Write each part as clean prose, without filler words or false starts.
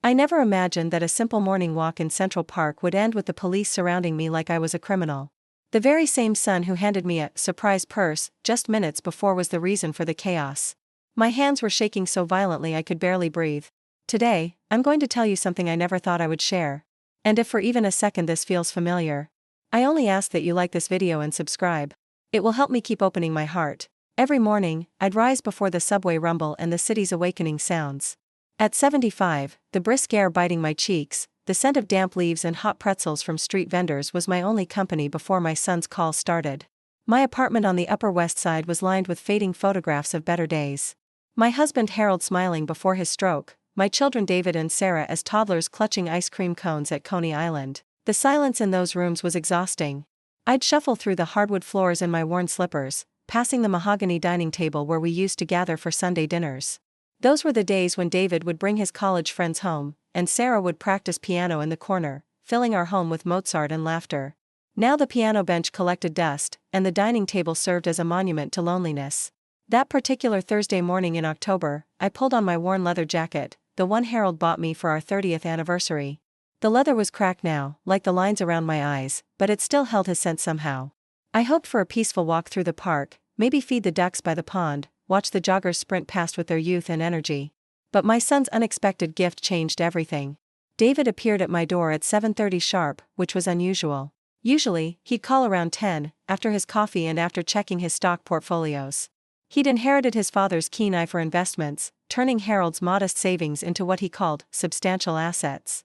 I never imagined that a simple morning walk in Central Park would end with the police surrounding me like I was a criminal. The very same son who handed me a surprise purse just minutes before was the reason for the chaos. My hands were shaking so violently I could barely breathe. Today, I'm going to tell you something I never thought I would share. And if for even a second this feels familiar, I only ask that you like this video and subscribe. It will help me keep opening my heart. Every morning, I'd rise before the subway rumble and the city's awakening sounds. At 75, the brisk air biting my cheeks, the scent of damp leaves and hot pretzels from street vendors was my only company before my son's call started. My apartment on the Upper West Side was lined with fading photographs of better days. My husband Harold smiling before his stroke, my children David and Sarah as toddlers clutching ice cream cones at Coney Island. The silence in those rooms was exhausting. I'd shuffle through the hardwood floors in my worn slippers, passing the mahogany dining table where we used to gather for Sunday dinners. Those were the days when David would bring his college friends home, and Sarah would practice piano in the corner, filling our home with Mozart and laughter. Now the piano bench collected dust, and the dining table served as a monument to loneliness. That particular Thursday morning in October, I pulled on my worn leather jacket, the one Harold bought me for our 30th anniversary. The leather was cracked now, like the lines around my eyes, but it still held his scent somehow. I hoped for a peaceful walk through the park, maybe feed the ducks by the pond, watch the joggers sprint past with their youth and energy. But my son's unexpected gift changed everything. David appeared at my door at 7:30 sharp, which was unusual. Usually, he'd call around 10, after his coffee and after checking his stock portfolios. He'd inherited his father's keen eye for investments, turning Harold's modest savings into what he called substantial assets.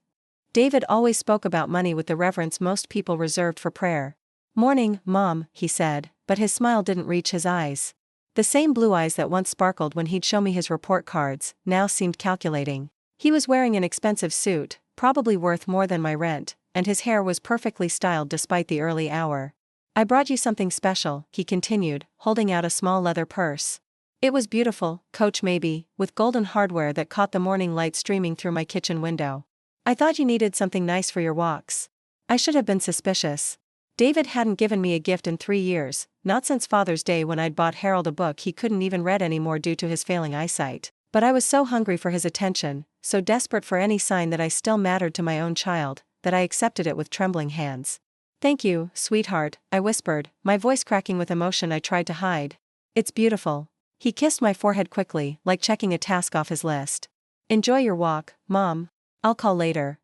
David always spoke about money with the reverence most people reserved for prayer. "Morning, Mom," he said, but his smile didn't reach his eyes. The same blue eyes that once sparkled when he'd show me his report cards, now seemed calculating. He was wearing an expensive suit, probably worth more than my rent, and his hair was perfectly styled despite the early hour. "I brought you something special," he continued, holding out a small leather purse. It was beautiful, Coach maybe, with golden hardware that caught the morning light streaming through my kitchen window. "I thought you needed something nice for your walks." I should have been suspicious. David hadn't given me a gift in 3 years, not since Father's Day when I'd bought Harold a book he couldn't even read anymore due to his failing eyesight. But I was so hungry for his attention, so desperate for any sign that I still mattered to my own child, that I accepted it with trembling hands. "Thank you, sweetheart," I whispered, my voice cracking with emotion I tried to hide. "It's beautiful." He kissed my forehead quickly, like checking a task off his list. "Enjoy your walk, Mom. I'll call later."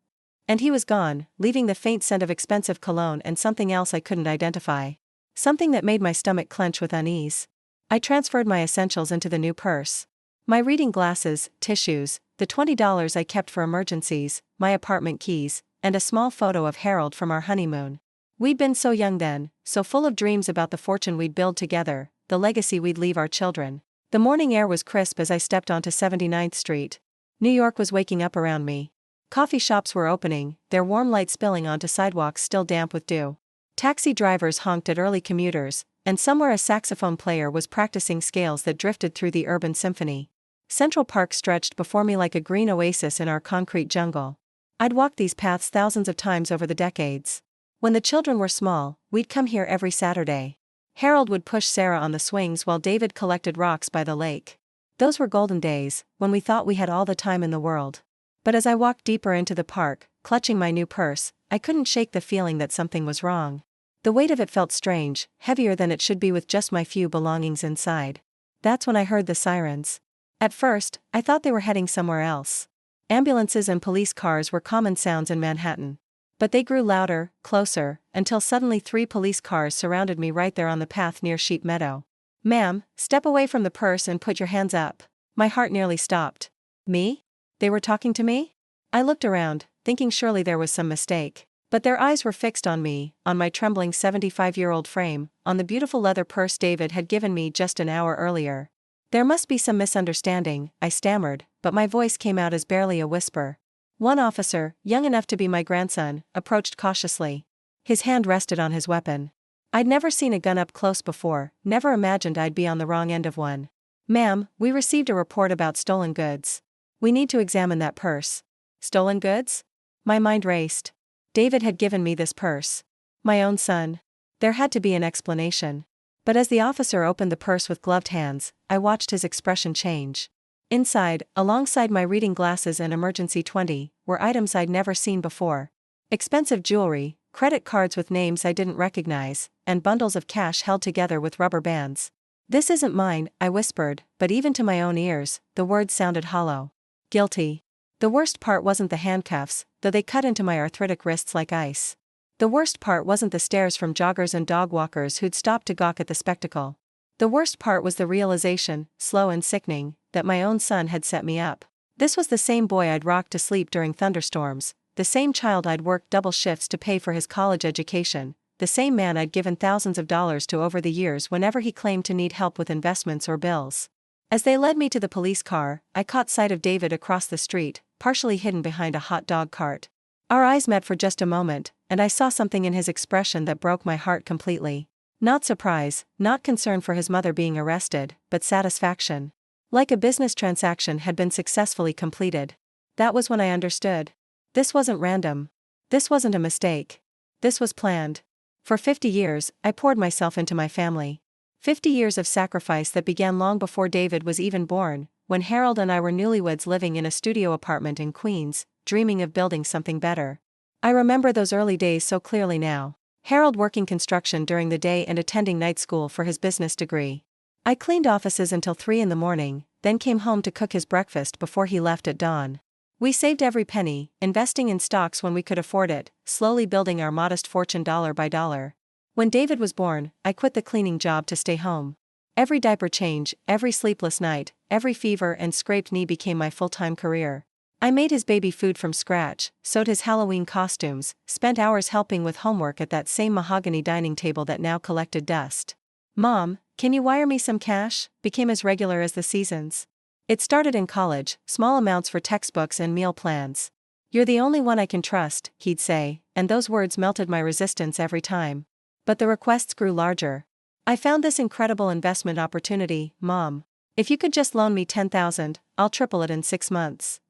And he was gone, leaving the faint scent of expensive cologne and something else I couldn't identify. Something that made my stomach clench with unease. I transferred my essentials into the new purse. My reading glasses, tissues, the $20 I kept for emergencies, my apartment keys, and a small photo of Harold from our honeymoon. We'd been so young then, so full of dreams about the fortune we'd build together, the legacy we'd leave our children. The morning air was crisp as I stepped onto 79th Street. New York was waking up around me. Coffee shops were opening, their warm light spilling onto sidewalks still damp with dew. Taxi drivers honked at early commuters, and somewhere a saxophone player was practicing scales that drifted through the urban symphony. Central Park stretched before me like a green oasis in our concrete jungle. I'd walked these paths thousands of times over the decades. When the children were small, we'd come here every Saturday. Harold would push Sarah on the swings while David collected rocks by the lake. Those were golden days, when we thought we had all the time in the world. But as I walked deeper into the park, clutching my new purse, I couldn't shake the feeling that something was wrong. The weight of it felt strange, heavier than it should be with just my few belongings inside. That's when I heard the sirens. At first, I thought they were heading somewhere else. Ambulances and police cars were common sounds in Manhattan. But they grew louder, closer, until suddenly 3 police cars surrounded me right there on the path near Sheep Meadow. "Ma'am, step away from the purse and put your hands up." My heart nearly stopped. Me? They were talking to me? I looked around, thinking surely there was some mistake. But their eyes were fixed on me, on my trembling 75-year-old frame, on the beautiful leather purse David had given me just an hour earlier. "There must be some misunderstanding," I stammered, but my voice came out as barely a whisper. One officer, young enough to be my grandson, approached cautiously. His hand rested on his weapon. I'd never seen a gun up close before, never imagined I'd be on the wrong end of one. "Ma'am, we received a report about stolen goods. We need to examine that purse." Stolen goods? My mind raced. David had given me this purse. My own son. There had to be an explanation. But as the officer opened the purse with gloved hands, I watched his expression change. Inside, alongside my reading glasses and emergency 20, were items I'd never seen before. Expensive jewelry, credit cards with names I didn't recognize, and bundles of cash held together with rubber bands. "This isn't mine," I whispered, but even to my own ears, the words sounded hollow. Guilty. The worst part wasn't the handcuffs, though they cut into my arthritic wrists like ice. The worst part wasn't the stares from joggers and dog walkers who'd stopped to gawk at the spectacle. The worst part was the realization, slow and sickening, that my own son had set me up. This was the same boy I'd rocked to sleep during thunderstorms, the same child I'd worked double shifts to pay for his college education, the same man I'd given thousands of dollars to over the years whenever he claimed to need help with investments or bills. As they led me to the police car, I caught sight of David across the street, partially hidden behind a hot dog cart. Our eyes met for just a moment, and I saw something in his expression that broke my heart completely. Not surprise, not concern for his mother being arrested, but satisfaction. Like a business transaction had been successfully completed. That was when I understood. This wasn't random. This wasn't a mistake. This was planned. For 50 years, I poured myself into my family. 50 years of sacrifice that began long before David was even born, when Harold and I were newlyweds living in a studio apartment in Queens, dreaming of building something better. I remember those early days so clearly now. Harold working construction during the day and attending night school for his business degree. I cleaned offices until 3 in the morning, then came home to cook his breakfast before he left at dawn. We saved every penny, investing in stocks when we could afford it, slowly building our modest fortune dollar by dollar. When David was born, I quit the cleaning job to stay home. Every diaper change, every sleepless night, every fever and scraped knee became my full-time career. I made his baby food from scratch, sewed his Halloween costumes, spent hours helping with homework at that same mahogany dining table that now collected dust. "Mom, can you wire me some cash?" became as regular as the seasons. It started in college, small amounts for textbooks and meal plans. "You're the only one I can trust," he'd say, and those words melted my resistance every time. But the requests grew larger. "I found this incredible investment opportunity, Mom. If you could just loan me $10,000, I'll triple it in 6 months.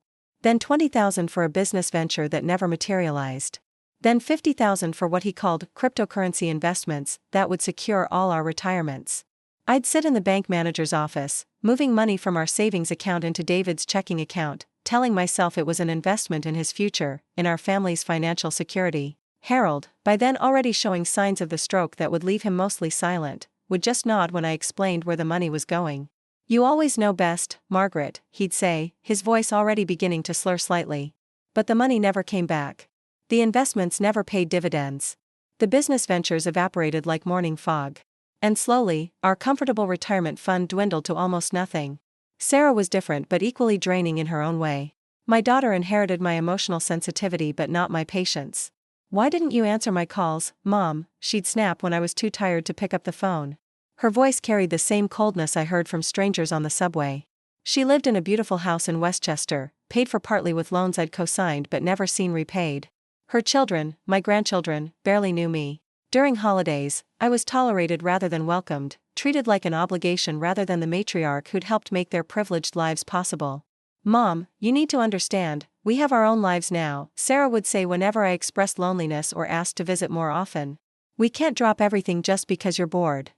Then $20,000 for a business venture that never materialized. Then $50,000 for what he called cryptocurrency investments that would secure all our retirements." I'd sit in the bank manager's office, moving money from our savings account into David's checking account, telling myself it was an investment in his future, in our family's financial security. Harold, by then already showing signs of the stroke that would leave him mostly silent, would just nod when I explained where the money was going. "You always know best, Margaret," he'd say, his voice already beginning to slur slightly. But the money never came back. The investments never paid dividends. The business ventures evaporated like morning fog. And slowly, our comfortable retirement fund dwindled to almost nothing. Sarah was different but equally draining in her own way. My daughter inherited my emotional sensitivity but not my patience. "Why didn't you answer my calls, Mom?" she'd snap when I was too tired to pick up the phone. Her voice carried the same coldness I heard from strangers on the subway. She lived in a beautiful house in Westchester, paid for partly with loans I'd co-signed but never seen repaid. Her children, my grandchildren, barely knew me. During holidays, I was tolerated rather than welcomed, treated like an obligation rather than the matriarch who'd helped make their privileged lives possible. "Mom, you need to understand, we have our own lives now," Sarah would say whenever I expressed loneliness or asked to visit more often. "We can't drop everything just because you're bored."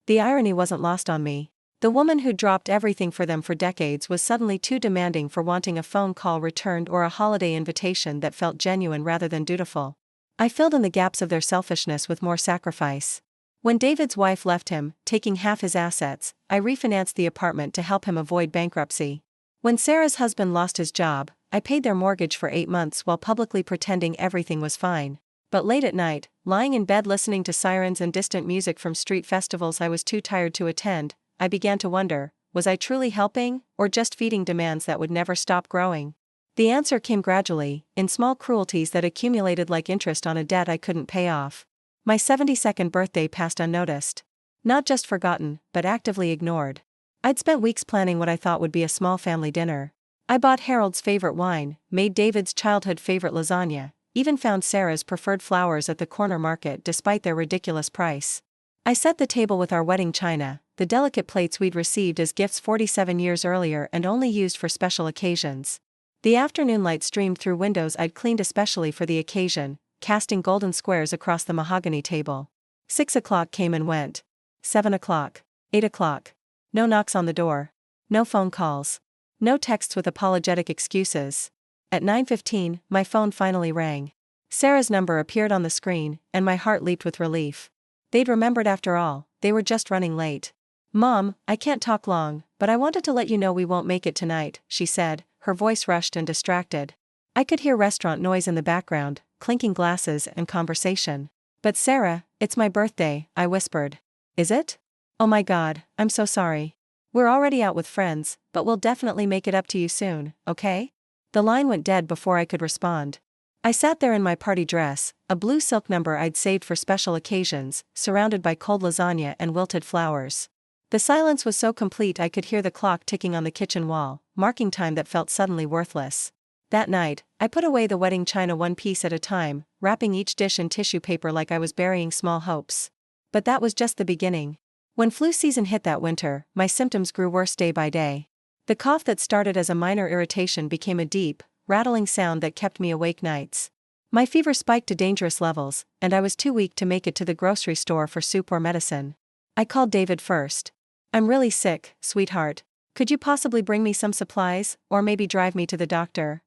The irony wasn't lost on me. The woman who'd dropped everything for them for decades was suddenly too demanding for wanting a phone call returned or a holiday invitation that felt genuine rather than dutiful. I filled in the gaps of their selfishness with more sacrifice. When David's wife left him, taking half his assets, I refinanced the apartment to help him avoid bankruptcy. When Sarah's husband lost his job, I paid their mortgage for 8 months while publicly pretending everything was fine. But late at night, lying in bed listening to sirens and distant music from street festivals I was too tired to attend, I began to wonder, was I truly helping, or just feeding demands that would never stop growing? The answer came gradually, in small cruelties that accumulated like interest on a debt I couldn't pay off. My 72nd birthday passed unnoticed. Not just forgotten, but actively ignored. I'd spent weeks planning what I thought would be a small family dinner. I bought Harold's favorite wine, made David's childhood favorite lasagna, even found Sarah's preferred flowers at the corner market despite their ridiculous price. I set the table with our wedding china, the delicate plates we'd received as gifts 47 years earlier and only used for special occasions. The afternoon light streamed through windows I'd cleaned especially for the occasion, casting golden squares across the mahogany table. 6 o'clock came and went. 7 o'clock. 8 o'clock. No knocks on the door. No phone calls. No texts with apologetic excuses. At 9:15, my phone finally rang. Sarah's number appeared on the screen, and my heart leaped with relief. They'd remembered after all, they were just running late. "Mom, I can't talk long, but I wanted to let you know we won't make it tonight," she said, her voice rushed and distracted. I could hear restaurant noise in the background, clinking glasses and conversation. "But Sarah, it's my birthday," I whispered. "Is it? Oh my God, I'm so sorry. We're already out with friends, but we'll definitely make it up to you soon, okay?" The line went dead before I could respond. I sat there in my party dress, a blue silk number I'd saved for special occasions, surrounded by cold lasagna and wilted flowers. The silence was so complete I could hear the clock ticking on the kitchen wall, marking time that felt suddenly worthless. That night, I put away the wedding china one piece at a time, wrapping each dish in tissue paper like I was burying small hopes. But that was just the beginning. When flu season hit that winter, my symptoms grew worse day by day. The cough that started as a minor irritation became a deep, rattling sound that kept me awake nights. My fever spiked to dangerous levels, and I was too weak to make it to the grocery store for soup or medicine. I called David first. "I'm really sick, sweetheart. Could you possibly bring me some supplies, or maybe drive me to the doctor?"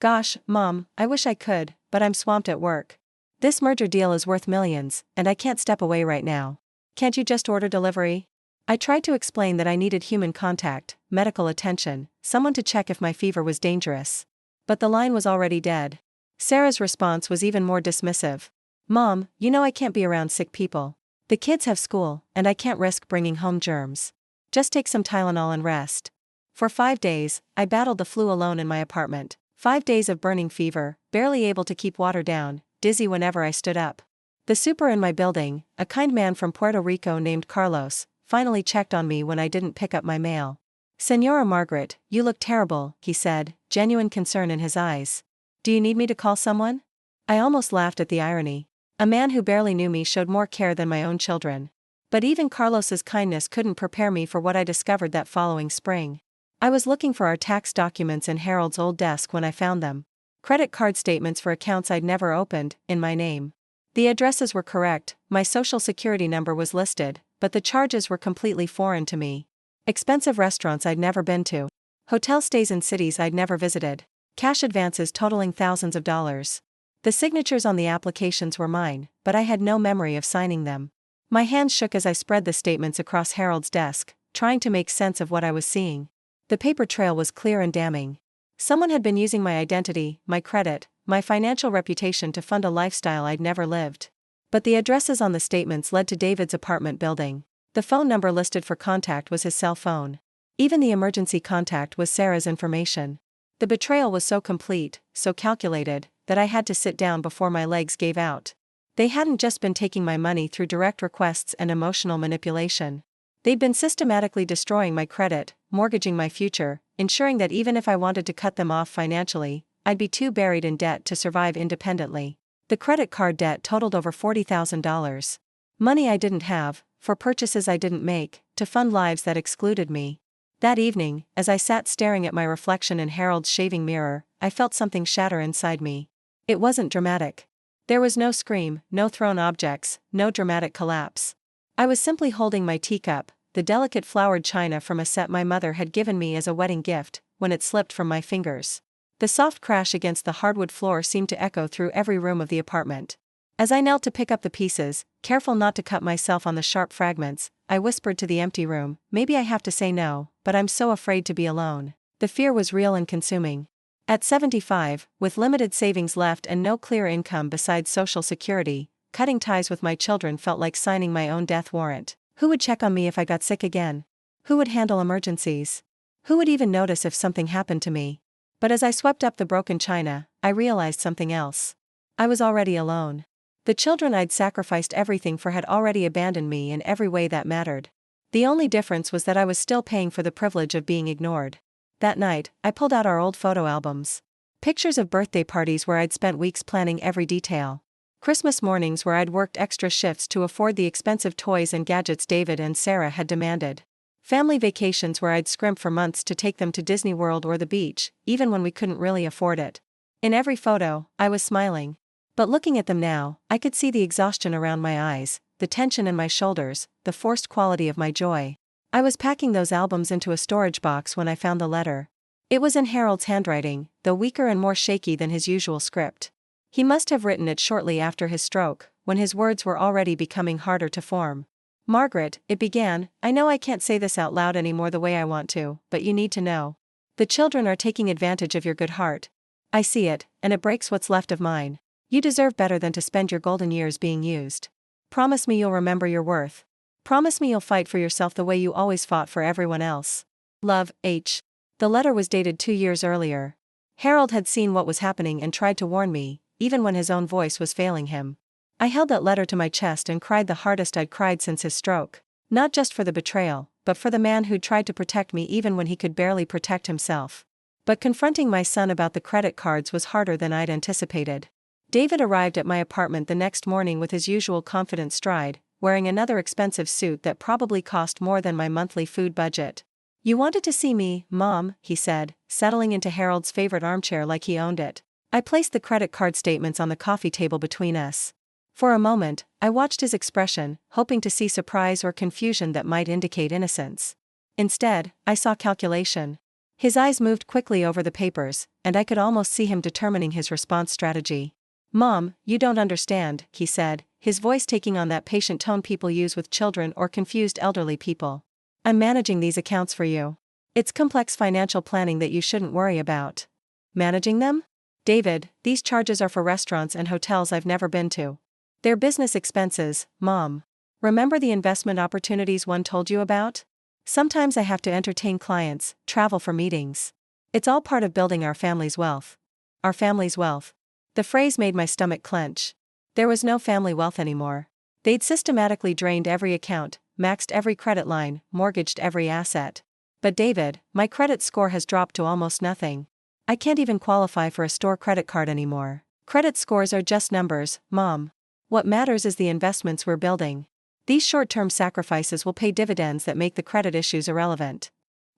"Gosh, Mom, I wish I could, but I'm swamped at work. This merger deal is worth millions, and I can't step away right now. Can't you just order delivery?" I tried to explain that I needed human contact, medical attention, someone to check if my fever was dangerous. But the line was already dead. Sarah's response was even more dismissive. "Mom, you know I can't be around sick people. The kids have school, and I can't risk bringing home germs. Just take some Tylenol and rest." For 5 days, I battled the flu alone in my apartment. 5 days of burning fever, barely able to keep water down, dizzy whenever I stood up. The super in my building, a kind man from Puerto Rico named Carlos, finally checked on me when I didn't pick up my mail. "Senora Margaret, you look terrible," he said, genuine concern in his eyes. "Do you need me to call someone?" I almost laughed at the irony. A man who barely knew me showed more care than my own children. But even Carlos's kindness couldn't prepare me for what I discovered that following spring. I was looking for our tax documents in Harold's old desk when I found them. Credit card statements for accounts I'd never opened, in my name. The addresses were correct, my social security number was listed, but the charges were completely foreign to me. Expensive restaurants I'd never been to. Hotel stays in cities I'd never visited. Cash advances totaling thousands of dollars. The signatures on the applications were mine, but I had no memory of signing them. My hands shook as I spread the statements across Harold's desk, trying to make sense of what I was seeing. The paper trail was clear and damning. Someone had been using my identity, my credit, my financial reputation to fund a lifestyle I'd never lived. But the addresses on the statements led to David's apartment building. The phone number listed for contact was his cell phone. Even the emergency contact was Sarah's information. The betrayal was so complete, so calculated, that I had to sit down before my legs gave out. They hadn't just been taking my money through direct requests and emotional manipulation. They'd been systematically destroying my credit, mortgaging my future, ensuring that even if I wanted to cut them off financially, I'd be too buried in debt to survive independently. The credit card debt totaled over $40,000. Money I didn't have, for purchases I didn't make, to fund lives that excluded me. That evening, as I sat staring at my reflection in Harold's shaving mirror, I felt something shatter inside me. It wasn't dramatic. There was no scream, no thrown objects, no dramatic collapse. I was simply holding my teacup, the delicate flowered china from a set my mother had given me as a wedding gift, when it slipped from my fingers. The soft crash against the hardwood floor seemed to echo through every room of the apartment. As I knelt to pick up the pieces, careful not to cut myself on the sharp fragments, I whispered to the empty room, "Maybe I have to say no, but I'm so afraid to be alone." The fear was real and consuming. At 75, with limited savings left and no clear income besides Social Security, cutting ties with my children felt like signing my own death warrant. Who would check on me if I got sick again? Who would handle emergencies? Who would even notice if something happened to me? But as I swept up the broken china, I realized something else. I was already alone. The children I'd sacrificed everything for had already abandoned me in every way that mattered. The only difference was that I was still paying for the privilege of being ignored. That night, I pulled out our old photo albums. Pictures of birthday parties where I'd spent weeks planning every detail. Christmas mornings where I'd worked extra shifts to afford the expensive toys and gadgets David and Sarah had demanded. Family vacations where I'd scrimp for months to take them to Disney World or the beach, even when we couldn't really afford it. In every photo, I was smiling. But looking at them now, I could see the exhaustion around my eyes, the tension in my shoulders, the forced quality of my joy. I was packing those albums into a storage box when I found the letter. It was in Harold's handwriting, though weaker and more shaky than his usual script. He must have written it shortly after his stroke, when his words were already becoming harder to form. Margaret, it began, I know I can't say this out loud anymore the way I want to, but you need to know. The children are taking advantage of your good heart. I see it, and it breaks what's left of mine. You deserve better than to spend your golden years being used. Promise me you'll remember your worth. Promise me you'll fight for yourself the way you always fought for everyone else. Love, H. The letter was dated 2 years earlier. Harold had seen what was happening and tried to warn me, even when his own voice was failing him. I held that letter to my chest and cried the hardest I'd cried since his stroke, not just for the betrayal, but for the man who'd tried to protect me even when he could barely protect himself. But confronting my son about the credit cards was harder than I'd anticipated. David arrived at my apartment the next morning with his usual confident stride, wearing another expensive suit that probably cost more than my monthly food budget. You wanted to see me, Mom, he said, settling into Harold's favorite armchair like he owned it. I placed the credit card statements on the coffee table between us. For a moment, I watched his expression, hoping to see surprise or confusion that might indicate innocence. Instead, I saw calculation. His eyes moved quickly over the papers, and I could almost see him determining his response strategy. Mom, you don't understand, he said, his voice taking on that patient tone people use with children or confused elderly people. I'm managing these accounts for you. It's complex financial planning that you shouldn't worry about. Managing them? David, these charges are for restaurants and hotels I've never been to. They're business expenses, Mom. Remember the investment opportunities one told you about? Sometimes I have to entertain clients, travel for meetings. It's all part of building our family's wealth. Our family's wealth. The phrase made my stomach clench. There was no family wealth anymore. They'd systematically drained every account, maxed every credit line, mortgaged every asset. But David, my credit score has dropped to almost nothing. I can't even qualify for a store credit card anymore. Credit scores are just numbers, Mom. What matters is the investments we're building. These short-term sacrifices will pay dividends that make the credit issues irrelevant.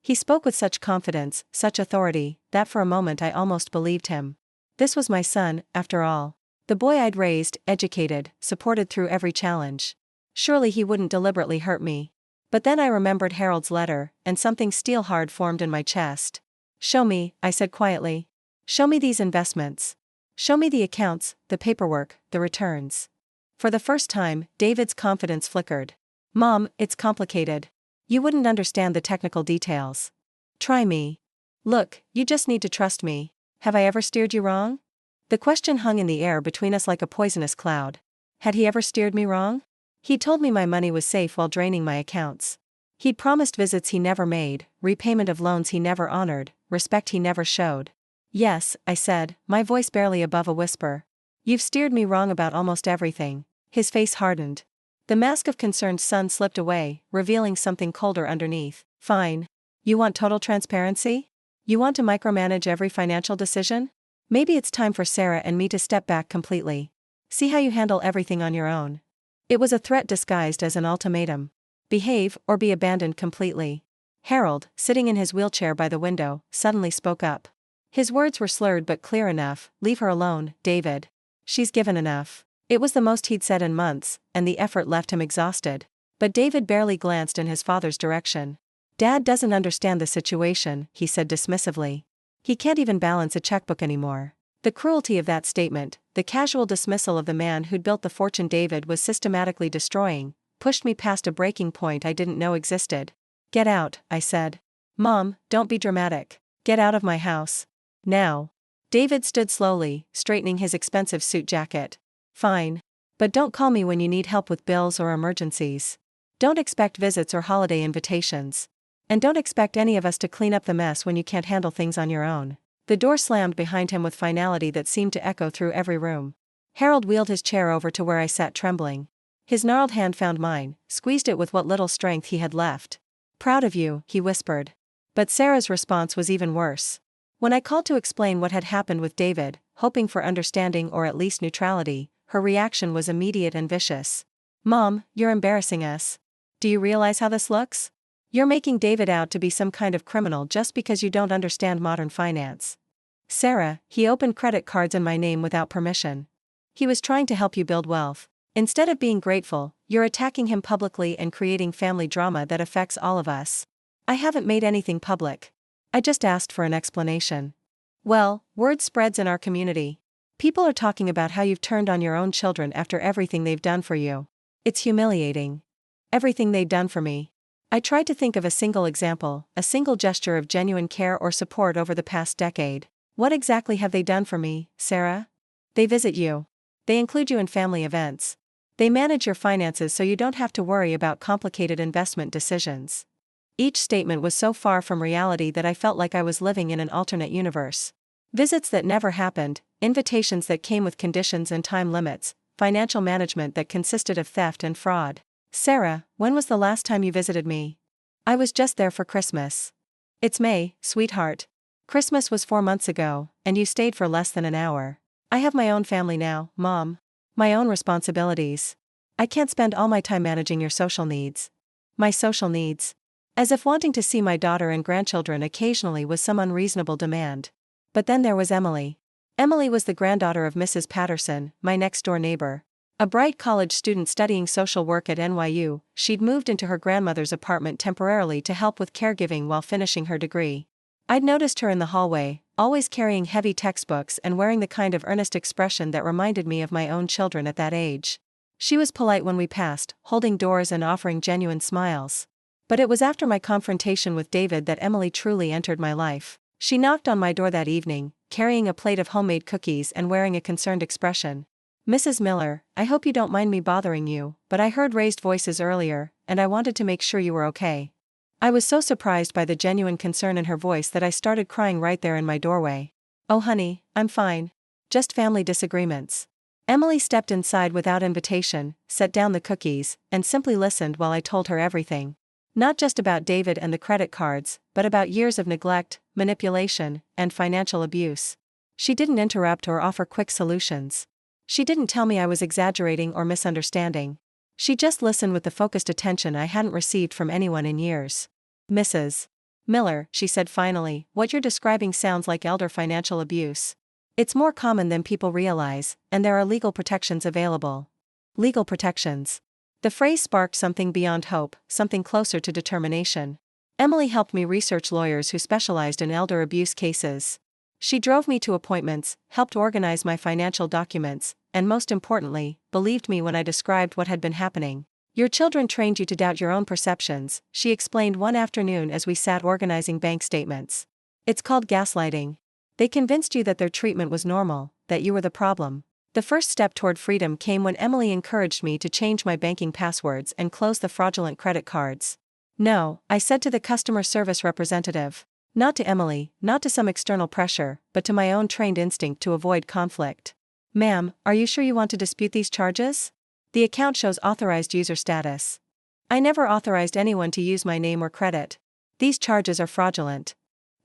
He spoke with such confidence, such authority, that for a moment I almost believed him. This was my son, after all. The boy I'd raised, educated, supported through every challenge. Surely he wouldn't deliberately hurt me. But then I remembered Harold's letter, and something steel-hard formed in my chest. Show me, I said quietly. Show me these investments. Show me the accounts, the paperwork, the returns. For the first time, David's confidence flickered. Mom, it's complicated. You wouldn't understand the technical details. Try me. Look, you just need to trust me. Have I ever steered you wrong? The question hung in the air between us like a poisonous cloud. Had he ever steered me wrong? He'd told me my money was safe while draining my accounts. He'd promised visits he never made, repayment of loans he never honored, respect he never showed. Yes, I said, my voice barely above a whisper. You've steered me wrong about almost everything. His face hardened. The mask of concerned son slipped away, revealing something colder underneath. Fine. You want total transparency? You want to micromanage every financial decision? Maybe it's time for Sarah and me to step back completely. See how you handle everything on your own. It was a threat disguised as an ultimatum. Behave, or be abandoned completely. Harold, sitting in his wheelchair by the window, suddenly spoke up. His words were slurred but clear enough. Leave her alone, David. She's given enough. It was the most he'd said in months, and the effort left him exhausted. But David barely glanced in his father's direction. Dad doesn't understand the situation, he said dismissively. He can't even balance a checkbook anymore. The cruelty of that statement, the casual dismissal of the man who'd built the fortune David was systematically destroying, pushed me past a breaking point I didn't know existed. Get out, I said. Mom, don't be dramatic. Get out of my house. Now. David stood slowly, straightening his expensive suit jacket. Fine. But don't call me when you need help with bills or emergencies. Don't expect visits or holiday invitations. And don't expect any of us to clean up the mess when you can't handle things on your own. The door slammed behind him with finality that seemed to echo through every room. Harold wheeled his chair over to where I sat trembling. His gnarled hand found mine, squeezed it with what little strength he had left. Proud of you, he whispered. But Sarah's response was even worse. When I called to explain what had happened with David, hoping for understanding or at least neutrality, her reaction was immediate and vicious. Mom, you're embarrassing us. Do you realize how this looks? You're making David out to be some kind of criminal just because you don't understand modern finance. Sarah, he opened credit cards in my name without permission. He was trying to help you build wealth. Instead of being grateful, you're attacking him publicly and creating family drama that affects all of us. I haven't made anything public. I just asked for an explanation. Well, word spreads in our community. People are talking about how you've turned on your own children after everything they've done for you. It's humiliating. Everything they've done for me. I tried to think of a single example, a single gesture of genuine care or support over the past decade. What exactly have they done for me, Sarah? They visit you. They include you in family events. They manage your finances so you don't have to worry about complicated investment decisions. Each statement was so far from reality that I felt like I was living in an alternate universe. Visits that never happened, invitations that came with conditions and time limits, financial management that consisted of theft and fraud. Sarah, when was the last time you visited me? I was just there for Christmas. It's May, sweetheart. Christmas was 4 months ago, and you stayed for less than an hour. I have my own family now, Mom. My own responsibilities. I can't spend all my time managing your social needs. My social needs. As if wanting to see my daughter and grandchildren occasionally was some unreasonable demand. But then there was Emily. Emily was the granddaughter of Mrs. Patterson, my next-door neighbor. A bright college student studying social work at NYU, she'd moved into her grandmother's apartment temporarily to help with caregiving while finishing her degree. I'd noticed her in the hallway, always carrying heavy textbooks and wearing the kind of earnest expression that reminded me of my own children at that age. She was polite when we passed, holding doors and offering genuine smiles. But it was after my confrontation with David that Emily truly entered my life. She knocked on my door that evening, carrying a plate of homemade cookies and wearing a concerned expression. Mrs. Miller, I hope you don't mind me bothering you, but I heard raised voices earlier, and I wanted to make sure you were okay. I was so surprised by the genuine concern in her voice that I started crying right there in my doorway. Oh honey, I'm fine. Just family disagreements. Emily stepped inside without invitation, set down the cookies, and simply listened while I told her everything. Not just about David and the credit cards, but about years of neglect, manipulation, and financial abuse. She didn't interrupt or offer quick solutions. She didn't tell me I was exaggerating or misunderstanding. She just listened with the focused attention I hadn't received from anyone in years. Mrs. Miller, she said finally, what you're describing sounds like elder financial abuse. It's more common than people realize, and there are legal protections available. Legal protections. The phrase sparked something beyond hope, something closer to determination. Emily helped me research lawyers who specialized in elder abuse cases. She drove me to appointments, helped organize my financial documents, and most importantly, believed me when I described what had been happening. Your children trained you to doubt your own perceptions, she explained one afternoon as we sat organizing bank statements. It's called gaslighting. They convinced you that their treatment was normal, that you were the problem. The first step toward freedom came when Emily encouraged me to change my banking passwords and close the fraudulent credit cards. No, I said to the customer service representative. Not to Emily, not to some external pressure, but to my own trained instinct to avoid conflict. Ma'am, are you sure you want to dispute these charges? The account shows authorized user status. I never authorized anyone to use my name or credit. These charges are fraudulent.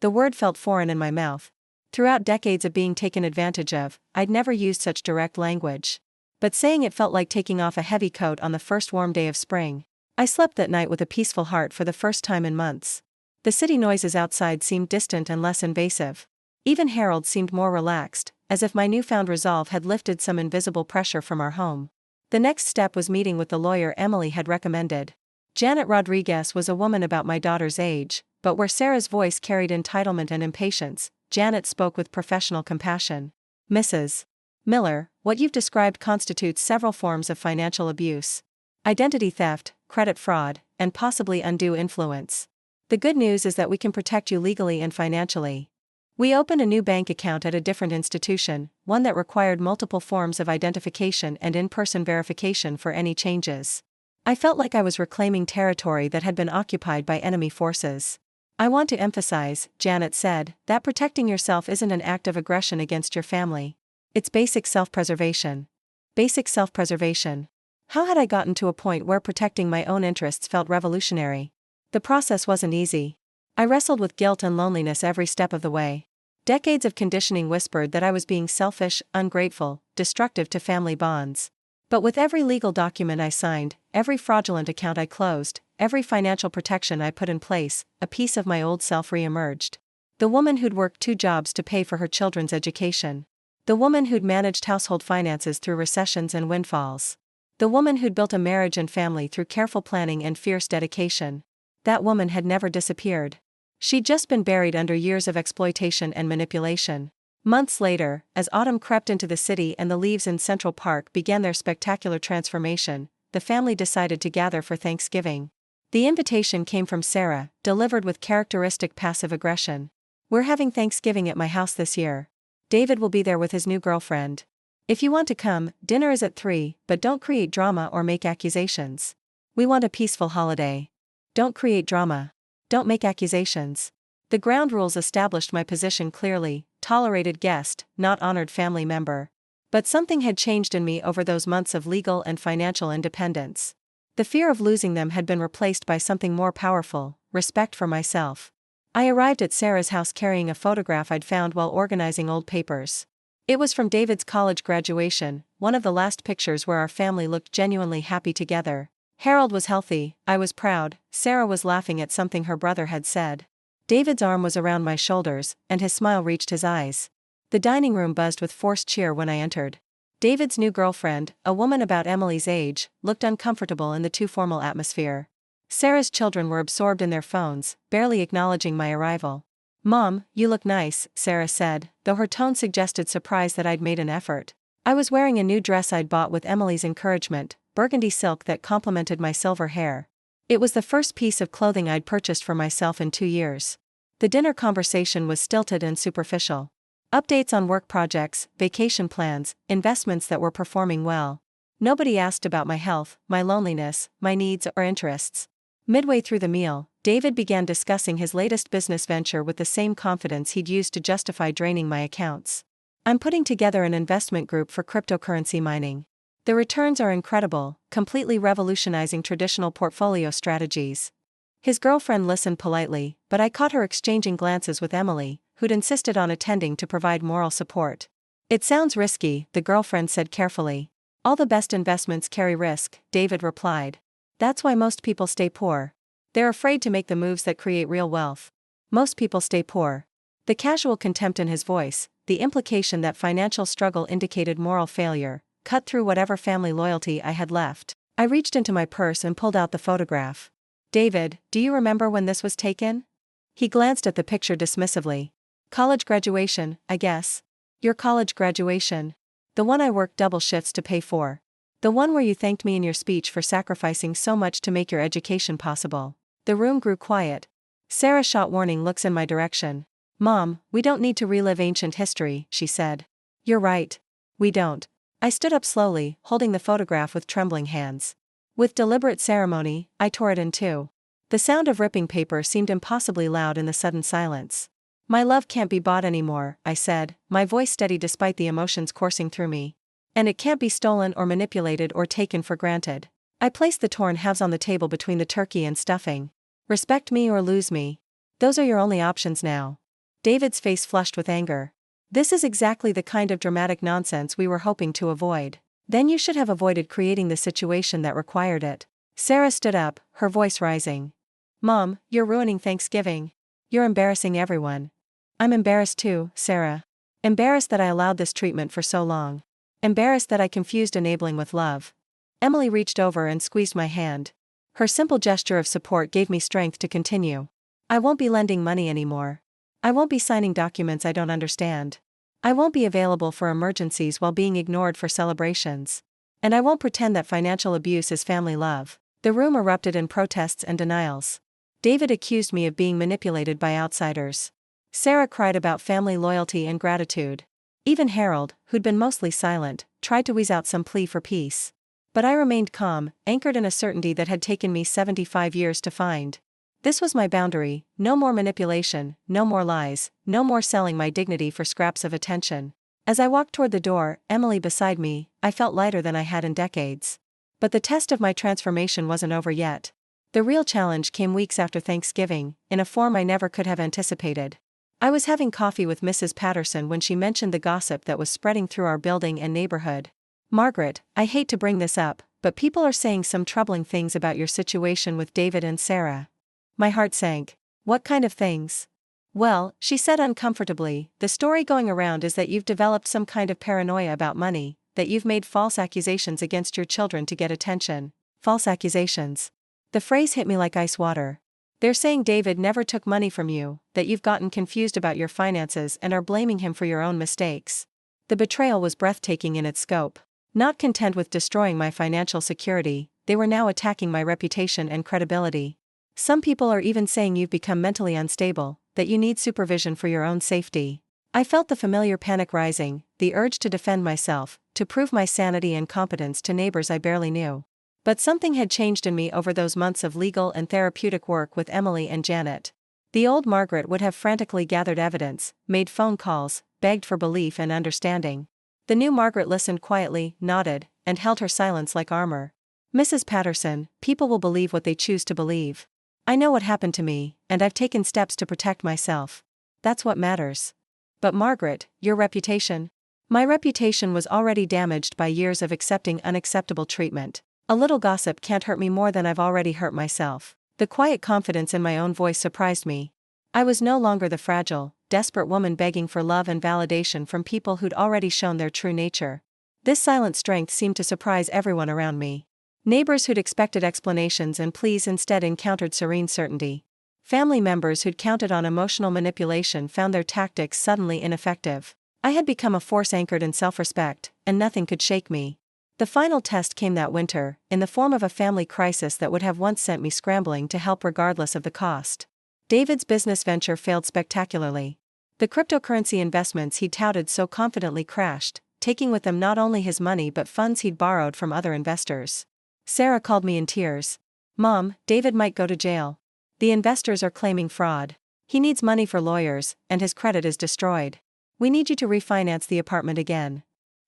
The word felt foreign in my mouth. Throughout decades of being taken advantage of, I'd never used such direct language. But saying it felt like taking off a heavy coat on the first warm day of spring. I slept that night with a peaceful heart for the first time in months. The city noises outside seemed distant and less invasive. Even Harold seemed more relaxed, as if my newfound resolve had lifted some invisible pressure from our home. The next step was meeting with the lawyer Emily had recommended. Janet Rodriguez was a woman about my daughter's age, but where Sarah's voice carried entitlement and impatience, Janet spoke with professional compassion. Mrs. Miller, what you've described constitutes several forms of financial abuse. Identity theft, credit fraud, and possibly undue influence. The good news is that we can protect you legally and financially. We opened a new bank account at a different institution, one that required multiple forms of identification and in-person verification for any changes. I felt like I was reclaiming territory that had been occupied by enemy forces. I want to emphasize, Janet said, that protecting yourself isn't an act of aggression against your family. It's basic self-preservation. Basic self-preservation. How had I gotten to a point where protecting my own interests felt revolutionary? The process wasn't easy. I wrestled with guilt and loneliness every step of the way. Decades of conditioning whispered that I was being selfish, ungrateful, destructive to family bonds. But with every legal document I signed, every fraudulent account I closed, every financial protection I put in place, a piece of my old self re-emerged. The woman who'd worked 2 jobs to pay for her children's education. The woman who'd managed household finances through recessions and windfalls. The woman who'd built a marriage and family through careful planning and fierce dedication. That woman had never disappeared. She'd just been buried under years of exploitation and manipulation. Months later, as autumn crept into the city and the leaves in Central Park began their spectacular transformation, the family decided to gather for Thanksgiving. The invitation came from Sarah, delivered with characteristic passive aggression. "We're having Thanksgiving at my house this year. David will be there with his new girlfriend. If you want to come, dinner is at 3, but don't create drama or make accusations. We want a peaceful holiday. Don't create drama. Don't make accusations." The ground rules established my position clearly: tolerated guest, not honored family member. But something had changed in me over those months of legal and financial independence. The fear of losing them had been replaced by something more powerful: respect for myself. I arrived at Sarah's house carrying a photograph I'd found while organizing old papers. It was from David's college graduation, one of the last pictures where our family looked genuinely happy together. Harold was healthy, I was proud, Sarah was laughing at something her brother had said. David's arm was around my shoulders, and his smile reached his eyes. The dining room buzzed with forced cheer when I entered. David's new girlfriend, a woman about Emily's age, looked uncomfortable in the too formal atmosphere. Sarah's children were absorbed in their phones, barely acknowledging my arrival. "Mom, you look nice," Sarah said, though her tone suggested surprise that I'd made an effort. I was wearing a new dress I'd bought with Emily's encouragement, burgundy silk that complemented my silver hair. It was the first piece of clothing I'd purchased for myself in 2 years. The dinner conversation was stilted and superficial. Updates on work projects, vacation plans, investments that were performing well. Nobody asked about my health, my loneliness, my needs or interests. Midway through the meal, David began discussing his latest business venture with the same confidence he'd used to justify draining my accounts. "I'm putting together an investment group for cryptocurrency mining. The returns are incredible, completely revolutionizing traditional portfolio strategies." His girlfriend listened politely, but I caught her exchanging glances with Emily, who'd insisted on attending to provide moral support. "It sounds risky," the girlfriend said carefully. "All the best investments carry risk," David replied. "That's why most people stay poor. They're afraid to make the moves that create real wealth. Most people stay poor." The casual contempt in his voice, the implication that financial struggle indicated moral failure, cut through whatever family loyalty I had left. I reached into my purse and pulled out the photograph. "David, do you remember when this was taken?" He glanced at the picture dismissively. "College graduation, I guess." "Your college graduation? The one I worked double shifts to pay for? The one where you thanked me in your speech for sacrificing so much to make your education possible?" The room grew quiet. Sarah shot warning looks in my direction. "Mom, we don't need to relive ancient history," she said. "You're right. We don't." I stood up slowly, holding the photograph with trembling hands. With deliberate ceremony, I tore it in two. The sound of ripping paper seemed impossibly loud in the sudden silence. "My love can't be bought anymore," I said, my voice steady despite the emotions coursing through me. "And it can't be stolen or manipulated or taken for granted." I placed the torn halves on the table between the turkey and stuffing. "Respect me or lose me. Those are your only options now." David's face flushed with anger. "This is exactly the kind of dramatic nonsense we were hoping to avoid. Then you should have avoided creating the situation that required it." Sarah stood up, her voice rising. "Mom, you're ruining Thanksgiving. You're embarrassing everyone." "I'm embarrassed too, Sarah. Embarrassed that I allowed this treatment for so long. Embarrassed that I confused enabling with love." Emily reached over and squeezed my hand. Her simple gesture of support gave me strength to continue. "I won't be lending money anymore. I won't be signing documents I don't understand. I won't be available for emergencies while being ignored for celebrations. And I won't pretend that financial abuse is family love." The room erupted in protests and denials. David accused me of being manipulated by outsiders. Sarah cried about family loyalty and gratitude. Even Harold, who'd been mostly silent, tried to wheeze out some plea for peace. But I remained calm, anchored in a certainty that had taken me 75 years to find. This was my boundary: no more manipulation, no more lies, no more selling my dignity for scraps of attention. As I walked toward the door, Emily beside me, I felt lighter than I had in decades. But the test of my transformation wasn't over yet. The real challenge came weeks after Thanksgiving, in a form I never could have anticipated. I was having coffee with Mrs. Patterson when she mentioned the gossip that was spreading through our building and neighborhood. "Margaret, I hate to bring this up, but people are saying some troubling things about your situation with David and Sarah." My heart sank. "What kind of things?" "Well," she said uncomfortably, "the story going around is that you've developed some kind of paranoia about money, that you've made false accusations against your children to get attention." False accusations. The phrase hit me like ice water. They're saying David never took money from you, that you've gotten confused about your finances and are blaming him for your own mistakes. The betrayal was breathtaking in its scope. Not content with destroying my financial security, they were now attacking my reputation and credibility. Some people are even saying you've become mentally unstable, that you need supervision for your own safety. I felt the familiar panic rising, the urge to defend myself, to prove my sanity and competence to neighbors I barely knew. But something had changed in me over those months of legal and therapeutic work with Emily and Janet. The old Margaret would have frantically gathered evidence, made phone calls, begged for belief and understanding. The new Margaret listened quietly, nodded, and held her silence like armor. Mrs. Patterson, people will believe what they choose to believe. I know what happened to me, and I've taken steps to protect myself. That's what matters. But Margaret, your reputation? My reputation was already damaged by years of accepting unacceptable treatment. A little gossip can't hurt me more than I've already hurt myself. The quiet confidence in my own voice surprised me. I was no longer the fragile, desperate woman begging for love and validation from people who'd already shown their true nature. This silent strength seemed to surprise everyone around me. Neighbors who'd expected explanations and pleas instead encountered serene certainty. Family members who'd counted on emotional manipulation found their tactics suddenly ineffective. I had become a force anchored in self-respect, and nothing could shake me. The final test came that winter, in the form of a family crisis that would have once sent me scrambling to help regardless of the cost. David's business venture failed spectacularly. The cryptocurrency investments he'd touted so confidently crashed, taking with them not only his money but funds he'd borrowed from other investors. Sarah called me in tears. "Mom, David might go to jail. The investors are claiming fraud. He needs money for lawyers, and his credit is destroyed. We need you to refinance the apartment again."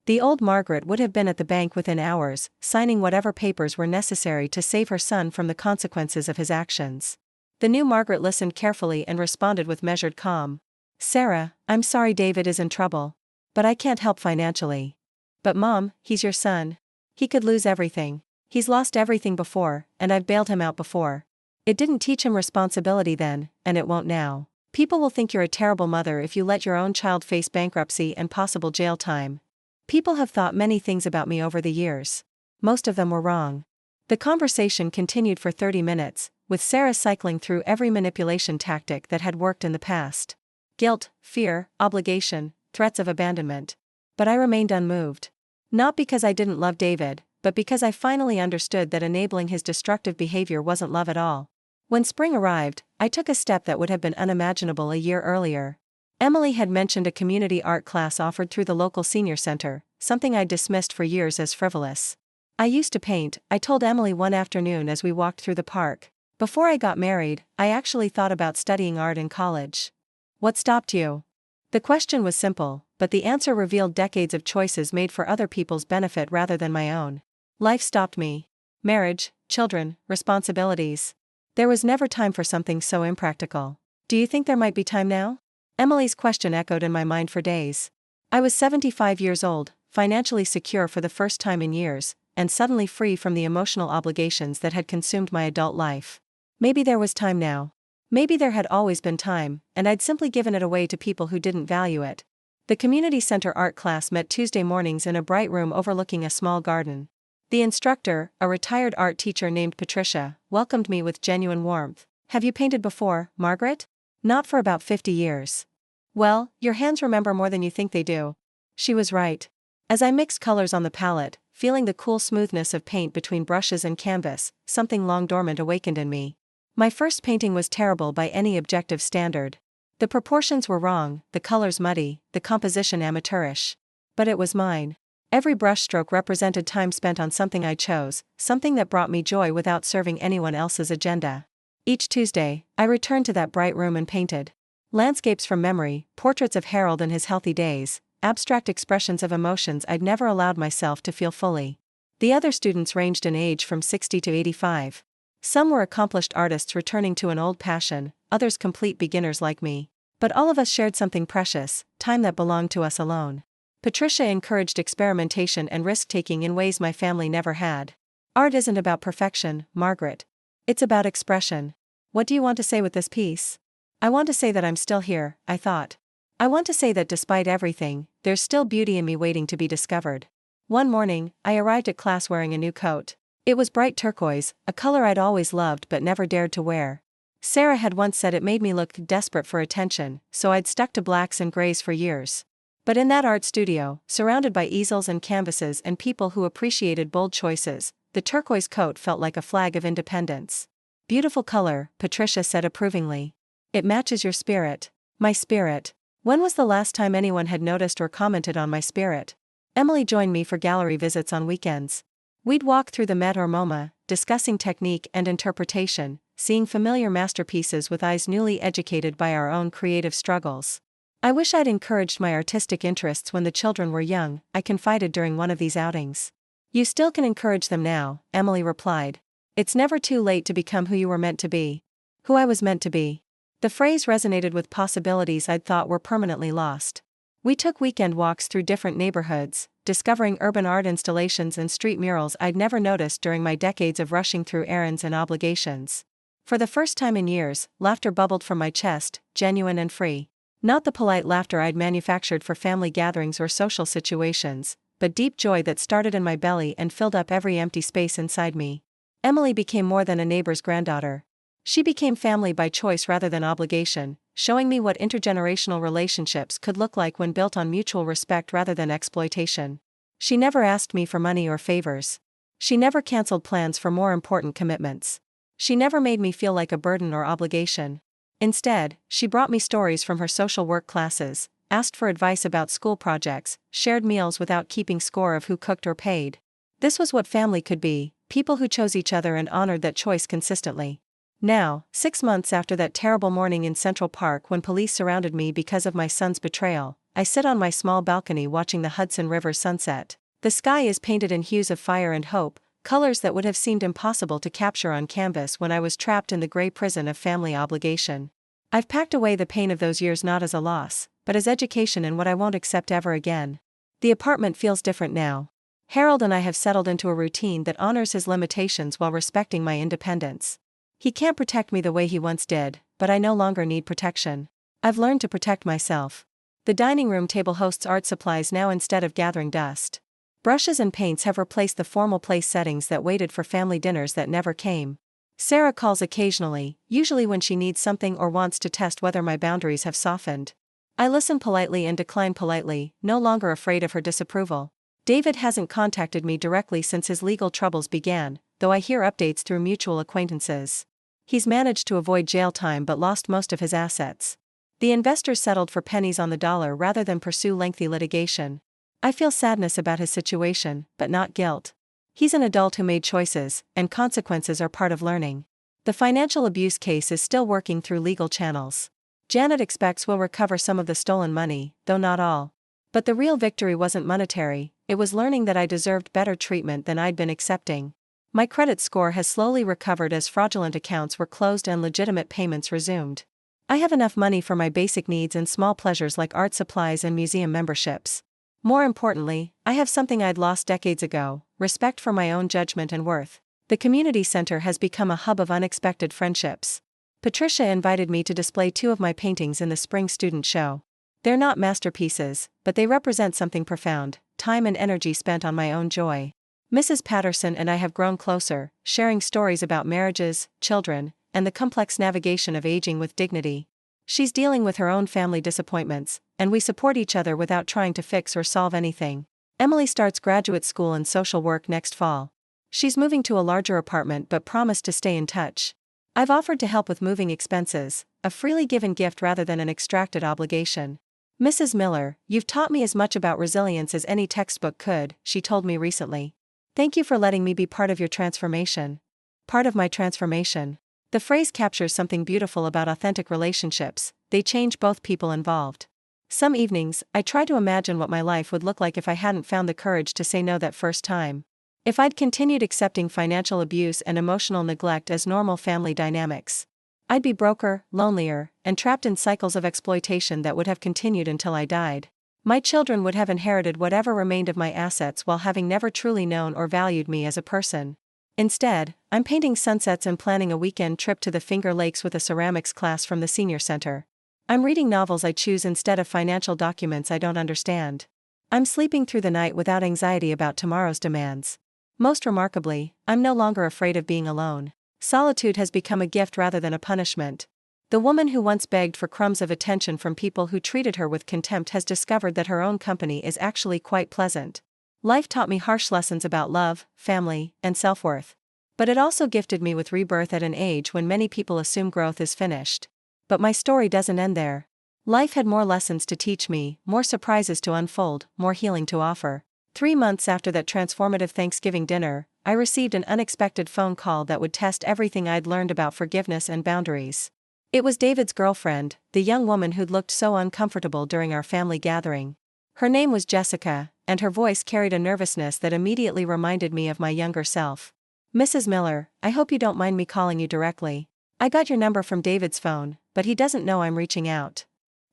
The old Margaret would have been at the bank within hours, signing whatever papers were necessary to save her son from the consequences of his actions. The new Margaret listened carefully and responded with measured calm. "Sarah, I'm sorry David is in trouble. But I can't help financially." "But Mom, he's your son. He could lose everything. He's lost everything before, and I've bailed him out before. It didn't teach him responsibility then, and it won't now. People will think you're a terrible mother if you let your own child face bankruptcy and possible jail time. People have thought many things about me over the years. Most of them were wrong." The conversation continued for 30 minutes, with Sarah cycling through every manipulation tactic that had worked in the past. Guilt, fear, obligation, threats of abandonment. But I remained unmoved. Not because I didn't love David, but because I finally understood that enabling his destructive behavior wasn't love at all. When spring arrived, I took a step that would have been unimaginable a year earlier. Emily had mentioned a community art class offered through the local senior center, something I'd dismissed for years as frivolous. "I used to paint," I told Emily one afternoon as we walked through the park. "Before I got married, I actually thought about studying art in college." "What stopped you?" The question was simple, but the answer revealed decades of choices made for other people's benefit rather than my own. Life stopped me. Marriage, children, responsibilities. There was never time for something so impractical. "Do you think there might be time now?" Emily's question echoed in my mind for days. I was 75 years old, financially secure for the first time in years, and suddenly free from the emotional obligations that had consumed my adult life. Maybe there was time now. Maybe there had always been time, and I'd simply given it away to people who didn't value it. The community center art class met Tuesday mornings in a bright room overlooking a small garden. The instructor, a retired art teacher named Patricia, welcomed me with genuine warmth. "Have you painted before, Margaret?" "Not for about 50 years. "Well, your hands remember more than you think they do." She was right. As I mixed colors on the palette, feeling the cool smoothness of paint between brushes and canvas, something long dormant awakened in me. My first painting was terrible by any objective standard. The proportions were wrong, the colors muddy, the composition amateurish. But it was mine. Every brushstroke represented time spent on something I chose, something that brought me joy without serving anyone else's agenda. Each Tuesday, I returned to that bright room and painted. Landscapes from memory, portraits of Harold in his healthy days, abstract expressions of emotions I'd never allowed myself to feel fully. The other students ranged in age from 60 to 85. Some were accomplished artists returning to an old passion, others complete beginners like me. But all of us shared something precious, time that belonged to us alone. Patricia encouraged experimentation and risk-taking in ways my family never had. "Art isn't about perfection, Margaret. It's about expression." "What do you want to say with this piece?" "I want to say that I'm still here," I thought. "I want to say that despite everything, there's still beauty in me waiting to be discovered." One morning, I arrived at class wearing a new coat. It was bright turquoise, a color I'd always loved but never dared to wear. Sarah had once said it made me look desperate for attention, so I'd stuck to blacks and grays for years. But in that art studio, surrounded by easels and canvases and people who appreciated bold choices, the turquoise coat felt like a flag of independence. Beautiful color, Patricia said approvingly. It matches your spirit. My spirit. When was the last time anyone had noticed or commented on my spirit? Emily joined me for gallery visits on weekends. We'd walk through the Met or MoMA, discussing technique and interpretation, seeing familiar masterpieces with eyes newly educated by our own creative struggles. I wish I'd encouraged my artistic interests when the children were young, I confided during one of these outings. You still can encourage them now, Emily replied. It's never too late to become who you were meant to be. Who I was meant to be. The phrase resonated with possibilities I'd thought were permanently lost. We took weekend walks through different neighborhoods, discovering urban art installations and street murals I'd never noticed during my decades of rushing through errands and obligations. For the first time in years, laughter bubbled from my chest, genuine and free. Not the polite laughter I'd manufactured for family gatherings or social situations, but deep joy that started in my belly and filled up every empty space inside me. Emily became more than a neighbor's granddaughter. She became family by choice rather than obligation, showing me what intergenerational relationships could look like when built on mutual respect rather than exploitation. She never asked me for money or favors. She never canceled plans for more important commitments. She never made me feel like a burden or obligation. Instead, she brought me stories from her social work classes, asked for advice about school projects, shared meals without keeping score of who cooked or paid. This was what family could be, people who chose each other and honored that choice consistently. Now, 6 months after that terrible morning in Central Park when police surrounded me because of my son's betrayal, I sit on my small balcony watching the Hudson River sunset. The sky is painted in hues of fire and hope, colors that would have seemed impossible to capture on canvas when I was trapped in the gray prison of family obligation. I've packed away the pain of those years not as a loss, but as education and what I won't accept ever again. The apartment feels different now. Harold and I have settled into a routine that honors his limitations while respecting my independence. He can't protect me the way he once did, but I no longer need protection. I've learned to protect myself. The dining room table hosts art supplies now instead of gathering dust. Brushes and paints have replaced the formal place settings that waited for family dinners that never came. Sarah calls occasionally, usually when she needs something or wants to test whether my boundaries have softened. I listen politely and decline politely, no longer afraid of her disapproval. David hasn't contacted me directly since his legal troubles began, though I hear updates through mutual acquaintances. He's managed to avoid jail time but lost most of his assets. The investors settled for pennies on the dollar rather than pursue lengthy litigation. I feel sadness about his situation, but not guilt. He's an adult who made choices, and consequences are part of learning. The financial abuse case is still working through legal channels. Janet expects we'll recover some of the stolen money, though not all. But the real victory wasn't monetary, it was learning that I deserved better treatment than I'd been accepting. My credit score has slowly recovered as fraudulent accounts were closed and legitimate payments resumed. I have enough money for my basic needs and small pleasures like art supplies and museum memberships. More importantly, I have something I'd lost decades ago: respect for my own judgment and worth. The community center has become a hub of unexpected friendships. Patricia invited me to display 2 of my paintings in the spring student show. They're not masterpieces, but they represent something profound: time and energy spent on my own joy. Mrs. Patterson and I have grown closer, sharing stories about marriages, children, and the complex navigation of aging with dignity. She's dealing with her own family disappointments, and we support each other without trying to fix or solve anything. Emily starts graduate school and social work next fall. She's moving to a larger apartment but promised to stay in touch. I've offered to help with moving expenses, a freely given gift rather than an extracted obligation. Mrs. Miller, you've taught me as much about resilience as any textbook could, she told me recently. Thank you for letting me be part of your transformation. Part of my transformation. The phrase captures something beautiful about authentic relationships: they change both people involved. Some evenings, I try to imagine what my life would look like if I hadn't found the courage to say no that first time. If I'd continued accepting financial abuse and emotional neglect as normal family dynamics. I'd be broker, lonelier, and trapped in cycles of exploitation that would have continued until I died. My children would have inherited whatever remained of my assets while having never truly known or valued me as a person. Instead, I'm painting sunsets and planning a weekend trip to the Finger Lakes with a ceramics class from the senior center. I'm reading novels I choose instead of financial documents I don't understand. I'm sleeping through the night without anxiety about tomorrow's demands. Most remarkably, I'm no longer afraid of being alone. Solitude has become a gift rather than a punishment. The woman who once begged for crumbs of attention from people who treated her with contempt has discovered that her own company is actually quite pleasant. Life taught me harsh lessons about love, family, and self-worth. But it also gifted me with rebirth at an age when many people assume growth is finished. But my story doesn't end there. Life had more lessons to teach me, more surprises to unfold, more healing to offer. 3 months after that transformative Thanksgiving dinner, I received an unexpected phone call that would test everything I'd learned about forgiveness and boundaries. It was David's girlfriend, the young woman who'd looked so uncomfortable during our family gathering. Her name was Jessica, and her voice carried a nervousness that immediately reminded me of my younger self. "Mrs. Miller, I hope you don't mind me calling you directly. I got your number from David's phone, but he doesn't know I'm reaching out."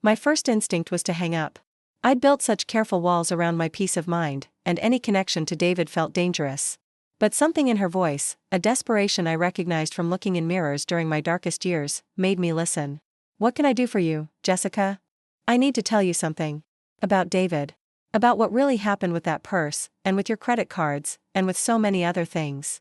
My first instinct was to hang up. I'd built such careful walls around my peace of mind, and any connection to David felt dangerous. But something in her voice, a desperation I recognized from looking in mirrors during my darkest years, made me listen. "What can I do for you, Jessica? I need to tell you something. About David. About what really happened with that purse, and with your credit cards, and with so many other things."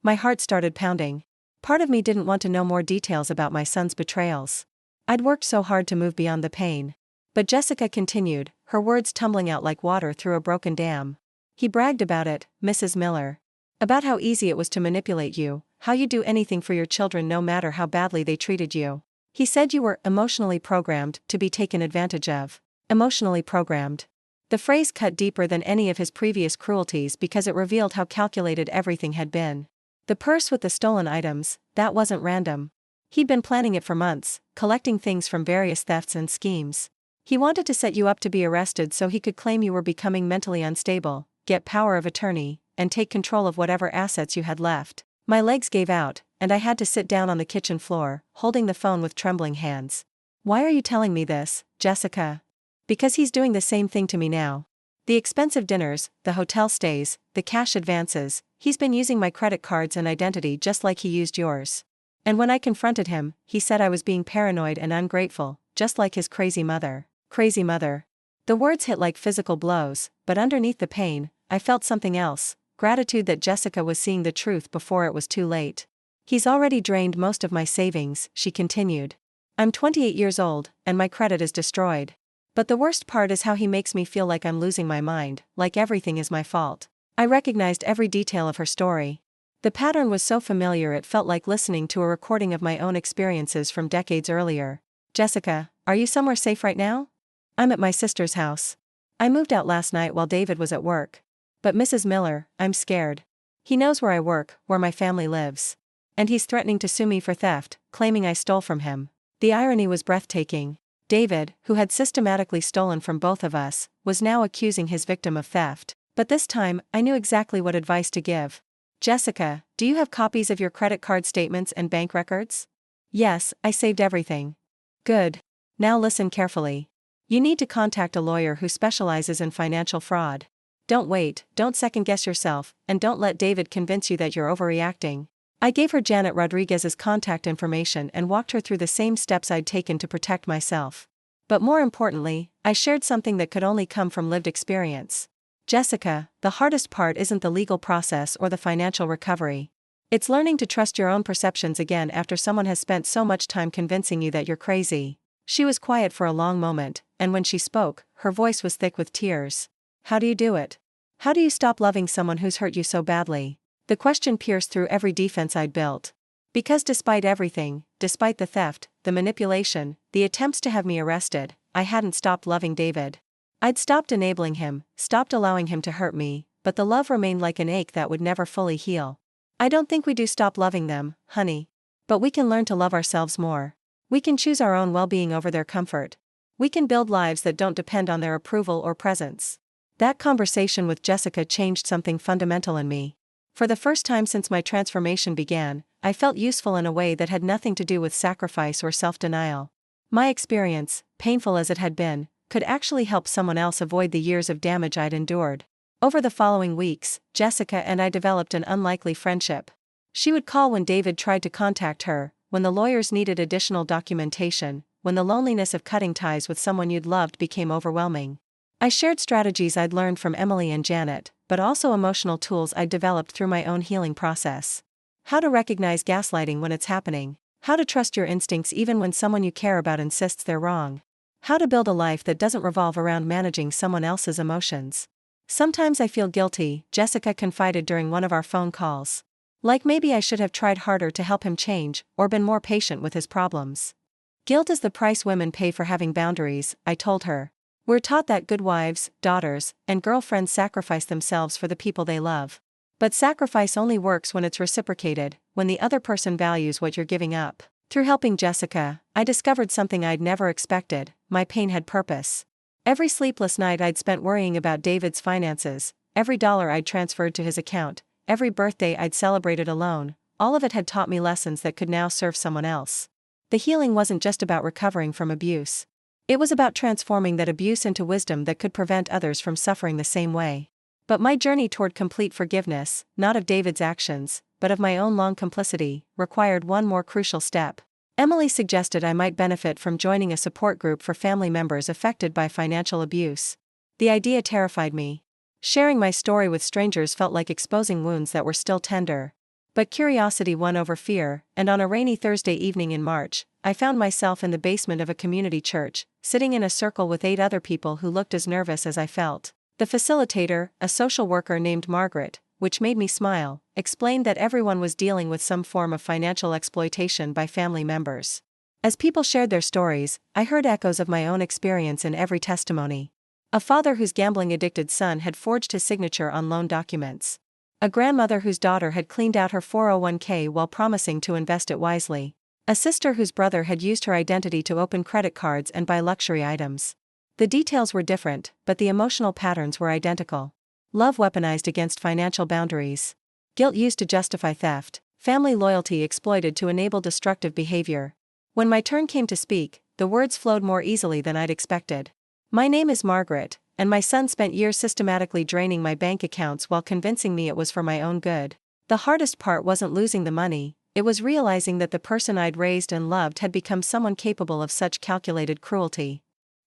My heart started pounding. Part of me didn't want to know more details about my son's betrayals. I'd worked so hard to move beyond the pain. But Jessica continued, her words tumbling out like water through a broken dam. "He bragged about it, Mrs. Miller. About how easy it was to manipulate you, how you'd do anything for your children no matter how badly they treated you. He said you were emotionally programmed to be taken advantage of." Emotionally programmed. The phrase cut deeper than any of his previous cruelties because it revealed how calculated everything had been. The purse with the stolen items, that wasn't random. He'd been planning it for months, collecting things from various thefts and schemes. He wanted to set you up to be arrested so he could claim you were becoming mentally unstable, get power of attorney, and take control of whatever assets you had left. My legs gave out, and I had to sit down on the kitchen floor, holding the phone with trembling hands. "Why are you telling me this, Jessica?" "Because he's doing the same thing to me now. The expensive dinners, the hotel stays, the cash advances, he's been using my credit cards and identity just like he used yours. And when I confronted him, he said I was being paranoid and ungrateful, just like his crazy mother." Crazy mother. The words hit like physical blows, but underneath the pain, I felt something else, gratitude that Jessica was seeing the truth before it was too late. "He's already drained most of my savings," she continued. "I'm 28 years old, and my credit is destroyed. But the worst part is how he makes me feel like I'm losing my mind, like everything is my fault." I recognized every detail of her story. The pattern was so familiar it felt like listening to a recording of my own experiences from decades earlier. "Jessica, are you somewhere safe right now?" "I'm at my sister's house. I moved out last night while David was at work." "But Mrs. Miller, I'm scared. He knows where I work, where my family lives. And he's threatening to sue me for theft, claiming I stole from him." The irony was breathtaking. David, who had systematically stolen from both of us, was now accusing his victim of theft. But this time, I knew exactly what advice to give. "Jessica, do you have copies of your credit card statements and bank records?" "Yes, I saved everything." "Good. Now listen carefully. You need to contact a lawyer who specializes in financial fraud. Don't wait, don't second-guess yourself, and don't let David convince you that you're overreacting." I gave her Janet Rodriguez's contact information and walked her through the same steps I'd taken to protect myself. But more importantly, I shared something that could only come from lived experience. "Jessica, the hardest part isn't the legal process or the financial recovery. It's learning to trust your own perceptions again after someone has spent so much time convincing you that you're crazy." She was quiet for a long moment, and when she spoke, her voice was thick with tears. "How do you do it? How do you stop loving someone who's hurt you so badly?" The question pierced through every defense I'd built. Because despite everything, despite the theft, the manipulation, the attempts to have me arrested, I hadn't stopped loving David. I'd stopped enabling him, stopped allowing him to hurt me, but the love remained like an ache that would never fully heal. "I don't think we do stop loving them, honey. But we can learn to love ourselves more. We can choose our own well-being over their comfort. We can build lives that don't depend on their approval or presence." That conversation with Jessica changed something fundamental in me. For the first time since my transformation began, I felt useful in a way that had nothing to do with sacrifice or self-denial. My experience, painful as it had been, could actually help someone else avoid the years of damage I'd endured. Over the following weeks, Jessica and I developed an unlikely friendship. She would call when David tried to contact her, when the lawyers needed additional documentation, when the loneliness of cutting ties with someone you'd loved became overwhelming. I shared strategies I'd learned from Emily and Janet, but also emotional tools I'd developed through my own healing process. How to recognize gaslighting when it's happening. How to trust your instincts even when someone you care about insists they're wrong. How to build a life that doesn't revolve around managing someone else's emotions. Sometimes I feel guilty, Jessica confided during one of our phone calls. Like maybe I should have tried harder to help him change, or been more patient with his problems. Guilt is the price women pay for having boundaries, I told her. We're taught that good wives, daughters, and girlfriends sacrifice themselves for the people they love. But sacrifice only works when it's reciprocated, when the other person values what you're giving up. Through helping Jessica, I discovered something I'd never expected: my pain had purpose. Every sleepless night I'd spent worrying about David's finances, every dollar I'd transferred to his account, every birthday I'd celebrated alone, all of it had taught me lessons that could now serve someone else. The healing wasn't just about recovering from abuse. It was about transforming that abuse into wisdom that could prevent others from suffering the same way. But my journey toward complete forgiveness, not of David's actions, but of my own long complicity, required one more crucial step. Emily suggested I might benefit from joining a support group for family members affected by financial abuse. The idea terrified me. Sharing my story with strangers felt like exposing wounds that were still tender. But curiosity won over fear, and on a rainy Thursday evening in March, I found myself in the basement of a community church, sitting in a circle with 8 other people who looked as nervous as I felt. The facilitator, a social worker named Margaret, which made me smile, explained that everyone was dealing with some form of financial exploitation by family members. As people shared their stories, I heard echoes of my own experience in every testimony. A father whose gambling-addicted son had forged his signature on loan documents. A grandmother whose daughter had cleaned out her 401k while promising to invest it wisely. A sister whose brother had used her identity to open credit cards and buy luxury items. The details were different, but the emotional patterns were identical. Love weaponized against financial boundaries. Guilt used to justify theft. Family loyalty exploited to enable destructive behavior. When my turn came to speak, the words flowed more easily than I'd expected. My name is Margaret, and my son spent years systematically draining my bank accounts while convincing me it was for my own good. The hardest part wasn't losing the money, it was realizing that the person I'd raised and loved had become someone capable of such calculated cruelty.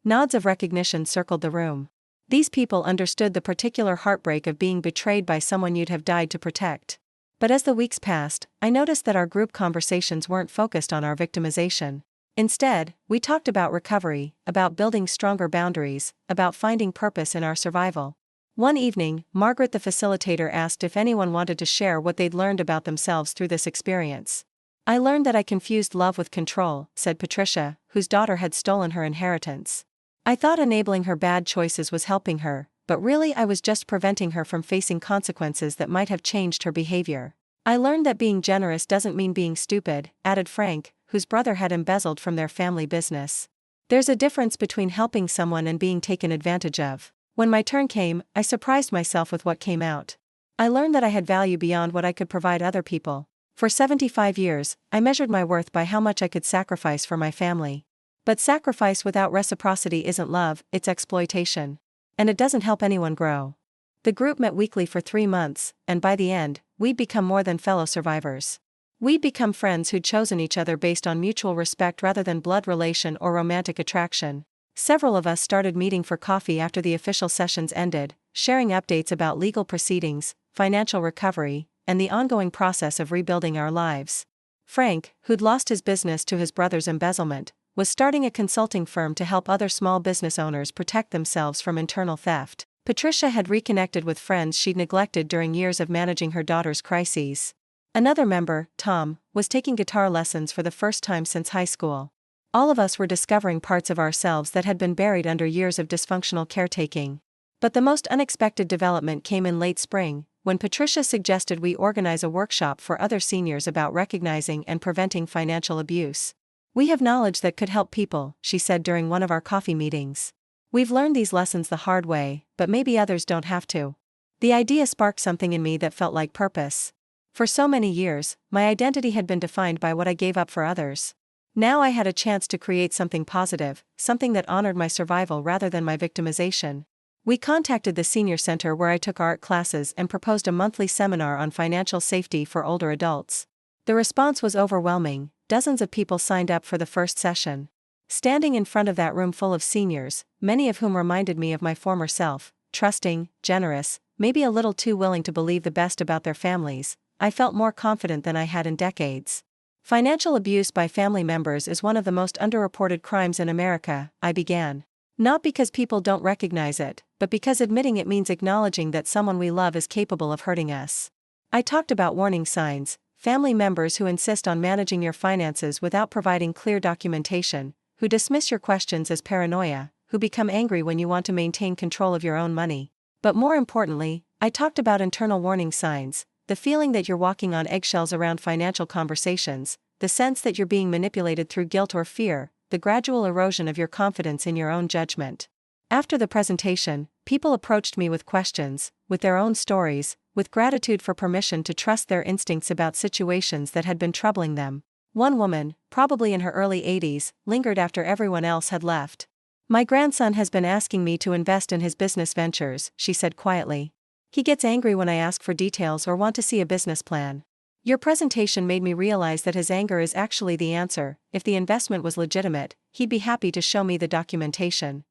Nods of recognition circled the room. These people understood the particular heartbreak of being betrayed by someone you'd have died to protect. But as the weeks passed, I noticed that our group conversations weren't focused on our victimization. Instead, we talked about recovery, about building stronger boundaries, about finding purpose in our survival. One evening, Margaret the facilitator asked if anyone wanted to share what they'd learned about themselves through this experience. I learned that I confused love with control, said Patricia, whose daughter had stolen her inheritance. I thought enabling her bad choices was helping her, but really I was just preventing her from facing consequences that might have changed her behavior. I learned that being generous doesn't mean being stupid, added Frank, whose brother had embezzled from their family business. There's a difference between helping someone and being taken advantage of. When my turn came, I surprised myself with what came out. I learned that I had value beyond what I could provide other people. For 75 years, I measured my worth by how much I could sacrifice for my family. But sacrifice without reciprocity isn't love, it's exploitation. And it doesn't help anyone grow. The group met weekly for 3 months, and by the end, we'd become more than fellow survivors. We'd become friends who'd chosen each other based on mutual respect rather than blood relation or romantic attraction. Several of us started meeting for coffee after the official sessions ended, sharing updates about legal proceedings, financial recovery, and the ongoing process of rebuilding our lives. Frank, who'd lost his business to his brother's embezzlement, was starting a consulting firm to help other small business owners protect themselves from internal theft. Patricia had reconnected with friends she'd neglected during years of managing her daughter's crises. Another member, Tom, was taking guitar lessons for the first time since high school. All of us were discovering parts of ourselves that had been buried under years of dysfunctional caretaking. But the most unexpected development came in late spring, when Patricia suggested we organize a workshop for other seniors about recognizing and preventing financial abuse. We have knowledge that could help people, she said during one of our coffee meetings. We've learned these lessons the hard way, but maybe others don't have to. The idea sparked something in me that felt like purpose. For so many years, my identity had been defined by what I gave up for others. Now I had a chance to create something positive, something that honored my survival rather than my victimization. We contacted the senior center where I took art classes and proposed a monthly seminar on financial safety for older adults. The response was overwhelming. Dozens of people signed up for the first session. Standing in front of that room full of seniors, many of whom reminded me of my former self, trusting, generous, maybe a little too willing to believe the best about their families, I felt more confident than I had in decades. Financial abuse by family members is one of the most underreported crimes in America, I began. Not because people don't recognize it, but because admitting it means acknowledging that someone we love is capable of hurting us. I talked about warning signs, family members who insist on managing your finances without providing clear documentation, who dismiss your questions as paranoia, who become angry when you want to maintain control of your own money. But more importantly, I talked about internal warning signs, the feeling that you're walking on eggshells around financial conversations, the sense that you're being manipulated through guilt or fear, the gradual erosion of your confidence in your own judgment. After the presentation, people approached me with questions, with their own stories, with gratitude for permission to trust their instincts about situations that had been troubling them. One woman, probably in her early 80s, lingered after everyone else had left. "My grandson has been asking me to invest in his business ventures," she said quietly. "He gets angry when I ask for details or want to see a business plan. Your presentation made me realize that his anger is actually the answer. If the investment was legitimate, he'd be happy to show me the documentation."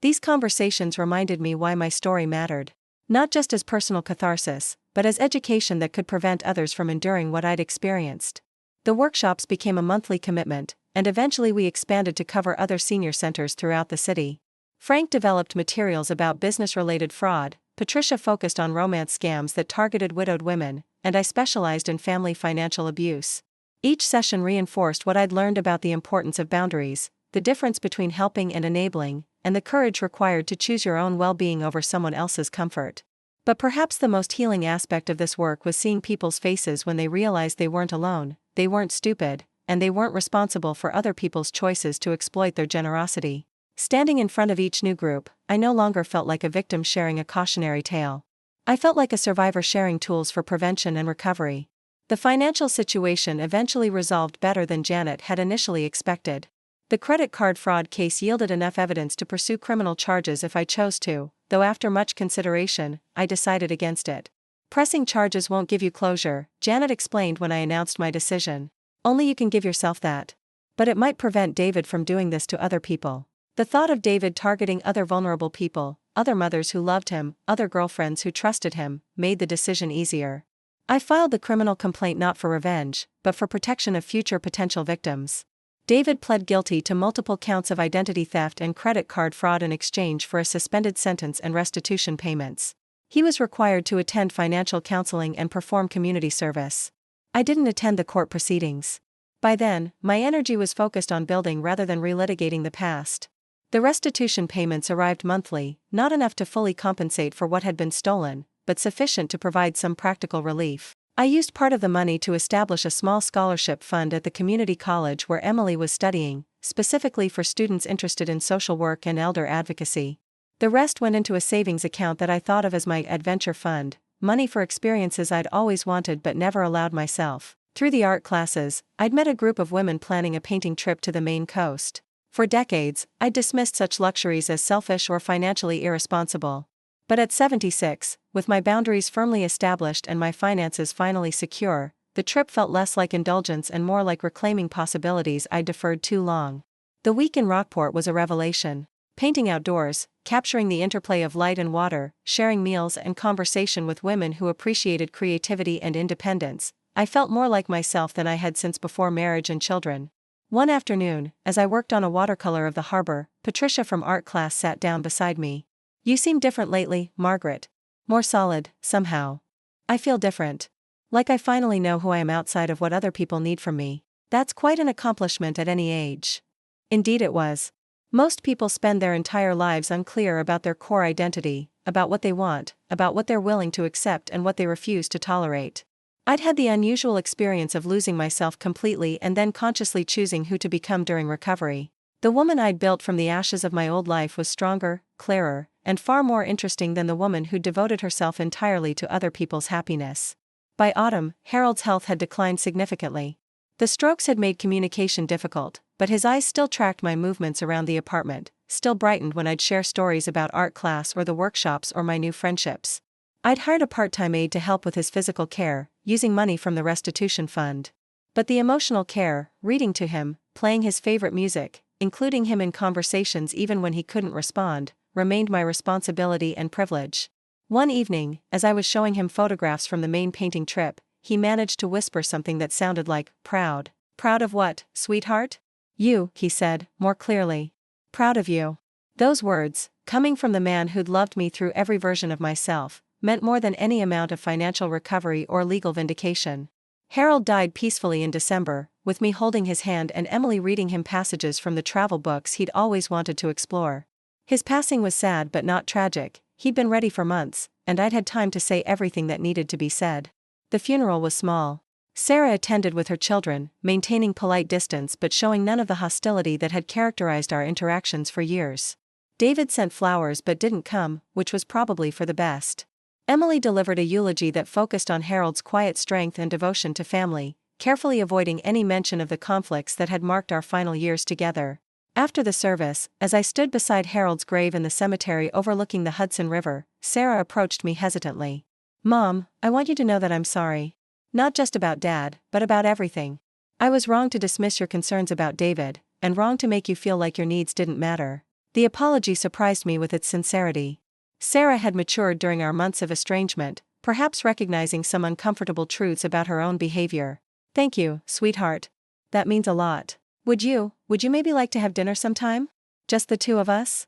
These conversations reminded me why my story mattered. Not just as personal catharsis, but as education that could prevent others from enduring what I'd experienced. The workshops became a monthly commitment, and eventually we expanded to cover other senior centers throughout the city. Frank developed materials about business-related fraud, Patricia focused on romance scams that targeted widowed women, and I specialized in family financial abuse. Each session reinforced what I'd learned about the importance of boundaries, the difference between helping and enabling, and the courage required to choose your own well-being over someone else's comfort. But perhaps the most healing aspect of this work was seeing people's faces when they realized they weren't alone, they weren't stupid, and they weren't responsible for other people's choices to exploit their generosity. Standing in front of each new group, I no longer felt like a victim sharing a cautionary tale. I felt like a survivor sharing tools for prevention and recovery. The financial situation eventually resolved better than Janet had initially expected. The credit card fraud case yielded enough evidence to pursue criminal charges if I chose to, though after much consideration, I decided against it. "Pressing charges won't give you closure," Janet explained when I announced my decision. "Only you can give yourself that. But it might prevent David from doing this to other people." The thought of David targeting other vulnerable people, other mothers who loved him, other girlfriends who trusted him, made the decision easier. I filed the criminal complaint not for revenge, but for protection of future potential victims. David pled guilty to multiple counts of identity theft and credit card fraud in exchange for a suspended sentence and restitution payments. He was required to attend financial counseling and perform community service. I didn't attend the court proceedings. By then, my energy was focused on building rather than relitigating the past. The restitution payments arrived monthly, not enough to fully compensate for what had been stolen, but sufficient to provide some practical relief. I used part of the money to establish a small scholarship fund at the community college where Emily was studying, specifically for students interested in social work and elder advocacy. The rest went into a savings account that I thought of as my adventure fund, money for experiences I'd always wanted but never allowed myself. Through the art classes, I'd met a group of women planning a painting trip to the Maine coast. For decades, I'd dismissed such luxuries as selfish or financially irresponsible. But at 76, with my boundaries firmly established and my finances finally secure, the trip felt less like indulgence and more like reclaiming possibilities I'd deferred too long. The week in Rockport was a revelation. Painting outdoors, capturing the interplay of light and water, sharing meals and conversation with women who appreciated creativity and independence, I felt more like myself than I had since before marriage and children. One afternoon, as I worked on a watercolor of the harbor, Patricia from art class sat down beside me. "You seem different lately, Margaret. More solid, somehow." "I feel different. Like I finally know who I am outside of what other people need from me." That's quite an accomplishment at any age. Indeed it was. Most people spend their entire lives unclear about their core identity, about what they want, about what they're willing to accept and what they refuse to tolerate. I'd had the unusual experience of losing myself completely and then consciously choosing who to become during recovery. The woman I'd built from the ashes of my old life was stronger, clearer, and far more interesting than the woman who'd devoted herself entirely to other people's happiness. By autumn, Harold's health had declined significantly. The strokes had made communication difficult, but his eyes still tracked my movements around the apartment, still brightened when I'd share stories about art class or the workshops or my new friendships. I'd hired a part-time aide to help with his physical care, using money from the restitution fund. But the emotional care, reading to him, playing his favorite music, including him in conversations even when he couldn't respond, remained my responsibility and privilege. One evening, as I was showing him photographs from the Maine painting trip, he managed to whisper something that sounded like, proud. Proud of what, sweetheart? You, he said, more clearly. Proud of you. Those words, coming from the man who'd loved me through every version of myself, meant more than any amount of financial recovery or legal vindication. Harold died peacefully in December, with me holding his hand and Emily reading him passages from the travel books he'd always wanted to explore. His passing was sad but not tragic. He'd been ready for months, and I'd had time to say everything that needed to be said. The funeral was small. Sarah attended with her children, maintaining polite distance but showing none of the hostility that had characterized our interactions for years. David sent flowers but didn't come, which was probably for the best. Emily delivered a eulogy that focused on Harold's quiet strength and devotion to family, carefully avoiding any mention of the conflicts that had marked our final years together. After the service, as I stood beside Harold's grave in the cemetery overlooking the Hudson River, Sarah approached me hesitantly. Mom, I want you to know that I'm sorry. Not just about Dad, but about everything. I was wrong to dismiss your concerns about David, and wrong to make you feel like your needs didn't matter. The apology surprised me with its sincerity. Sarah had matured during our months of estrangement, perhaps recognizing some uncomfortable truths about her own behavior. Thank you, sweetheart. That means a lot. Would you maybe like to have dinner sometime? Just the two of us?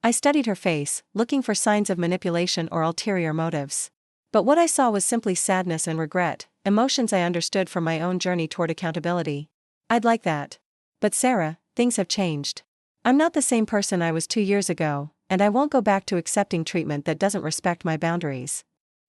I studied her face, looking for signs of manipulation or ulterior motives. But what I saw was simply sadness and regret, emotions I understood from my own journey toward accountability. I'd like that. But Sarah, things have changed. I'm not the same person I was 2 years ago, and I won't go back to accepting treatment that doesn't respect my boundaries.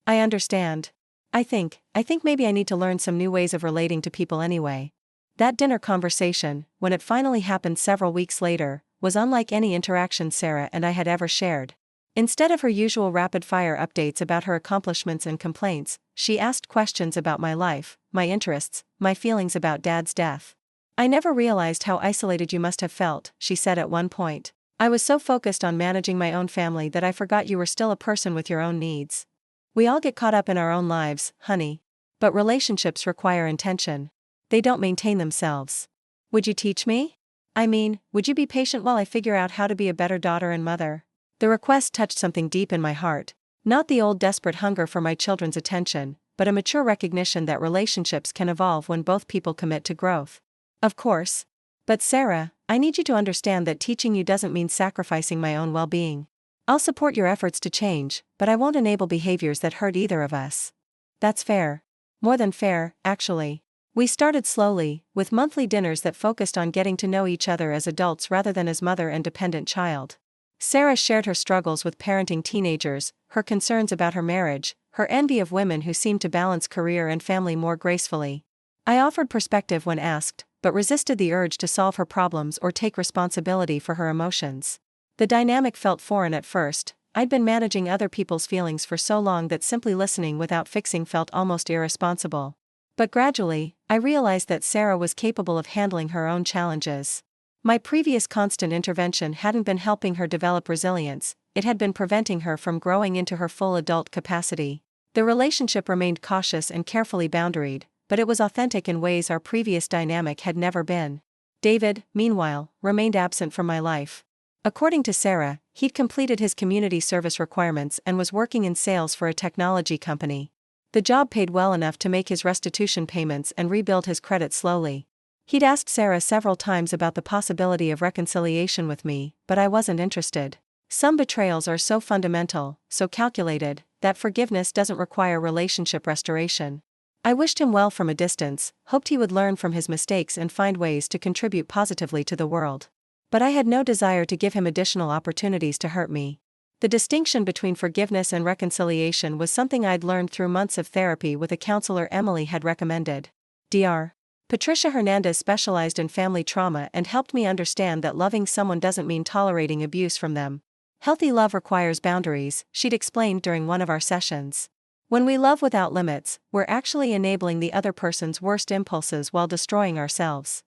I understand. I think maybe I need to learn some new ways of relating to people anyway. That dinner conversation, when it finally happened several weeks later, was unlike any interaction Sarah and I had ever shared. Instead of her usual rapid-fire updates about her accomplishments and complaints, she asked questions about my life, my interests, my feelings about Dad's death. I never realized how isolated you must have felt, she said at one point. I was so focused on managing my own family that I forgot you were still a person with your own needs. We all get caught up in our own lives, honey. But relationships require intention. They don't maintain themselves. Would you teach me? I mean, would you be patient while I figure out how to be a better daughter and mother? The request touched something deep in my heart, not the old desperate hunger for my children's attention, but a mature recognition that relationships can evolve when both people commit to growth. Of course. But Sarah, I need you to understand that teaching you doesn't mean sacrificing my own well-being. I'll support your efforts to change, but I won't enable behaviors that hurt either of us. That's fair. More than fair, actually. We started slowly, with monthly dinners that focused on getting to know each other as adults rather than as mother and dependent child. Sarah shared her struggles with parenting teenagers, her concerns about her marriage, her envy of women who seemed to balance career and family more gracefully. I offered perspective when asked, but resisted the urge to solve her problems or take responsibility for her emotions. The dynamic felt foreign at first. I'd been managing other people's feelings for so long that simply listening without fixing felt almost irresponsible. But gradually, I realized that Sarah was capable of handling her own challenges. My previous constant intervention hadn't been helping her develop resilience, it had been preventing her from growing into her full adult capacity. The relationship remained cautious and carefully boundaried, but it was authentic in ways our previous dynamic had never been. David, meanwhile, remained absent from my life. According to Sarah, he'd completed his community service requirements and was working in sales for a technology company. The job paid well enough to make his restitution payments and rebuild his credit slowly. He'd asked Sarah several times about the possibility of reconciliation with me, but I wasn't interested. Some betrayals are so fundamental, so calculated, that forgiveness doesn't require relationship restoration. I wished him well from a distance, hoped he would learn from his mistakes and find ways to contribute positively to the world. But I had no desire to give him additional opportunities to hurt me. The distinction between forgiveness and reconciliation was something I'd learned through months of therapy with a counselor Emily had recommended. Dr. Patricia Hernandez specialized in family trauma and helped me understand that loving someone doesn't mean tolerating abuse from them. Healthy love requires boundaries, she'd explained during one of our sessions. When we love without limits, we're actually enabling the other person's worst impulses while destroying ourselves.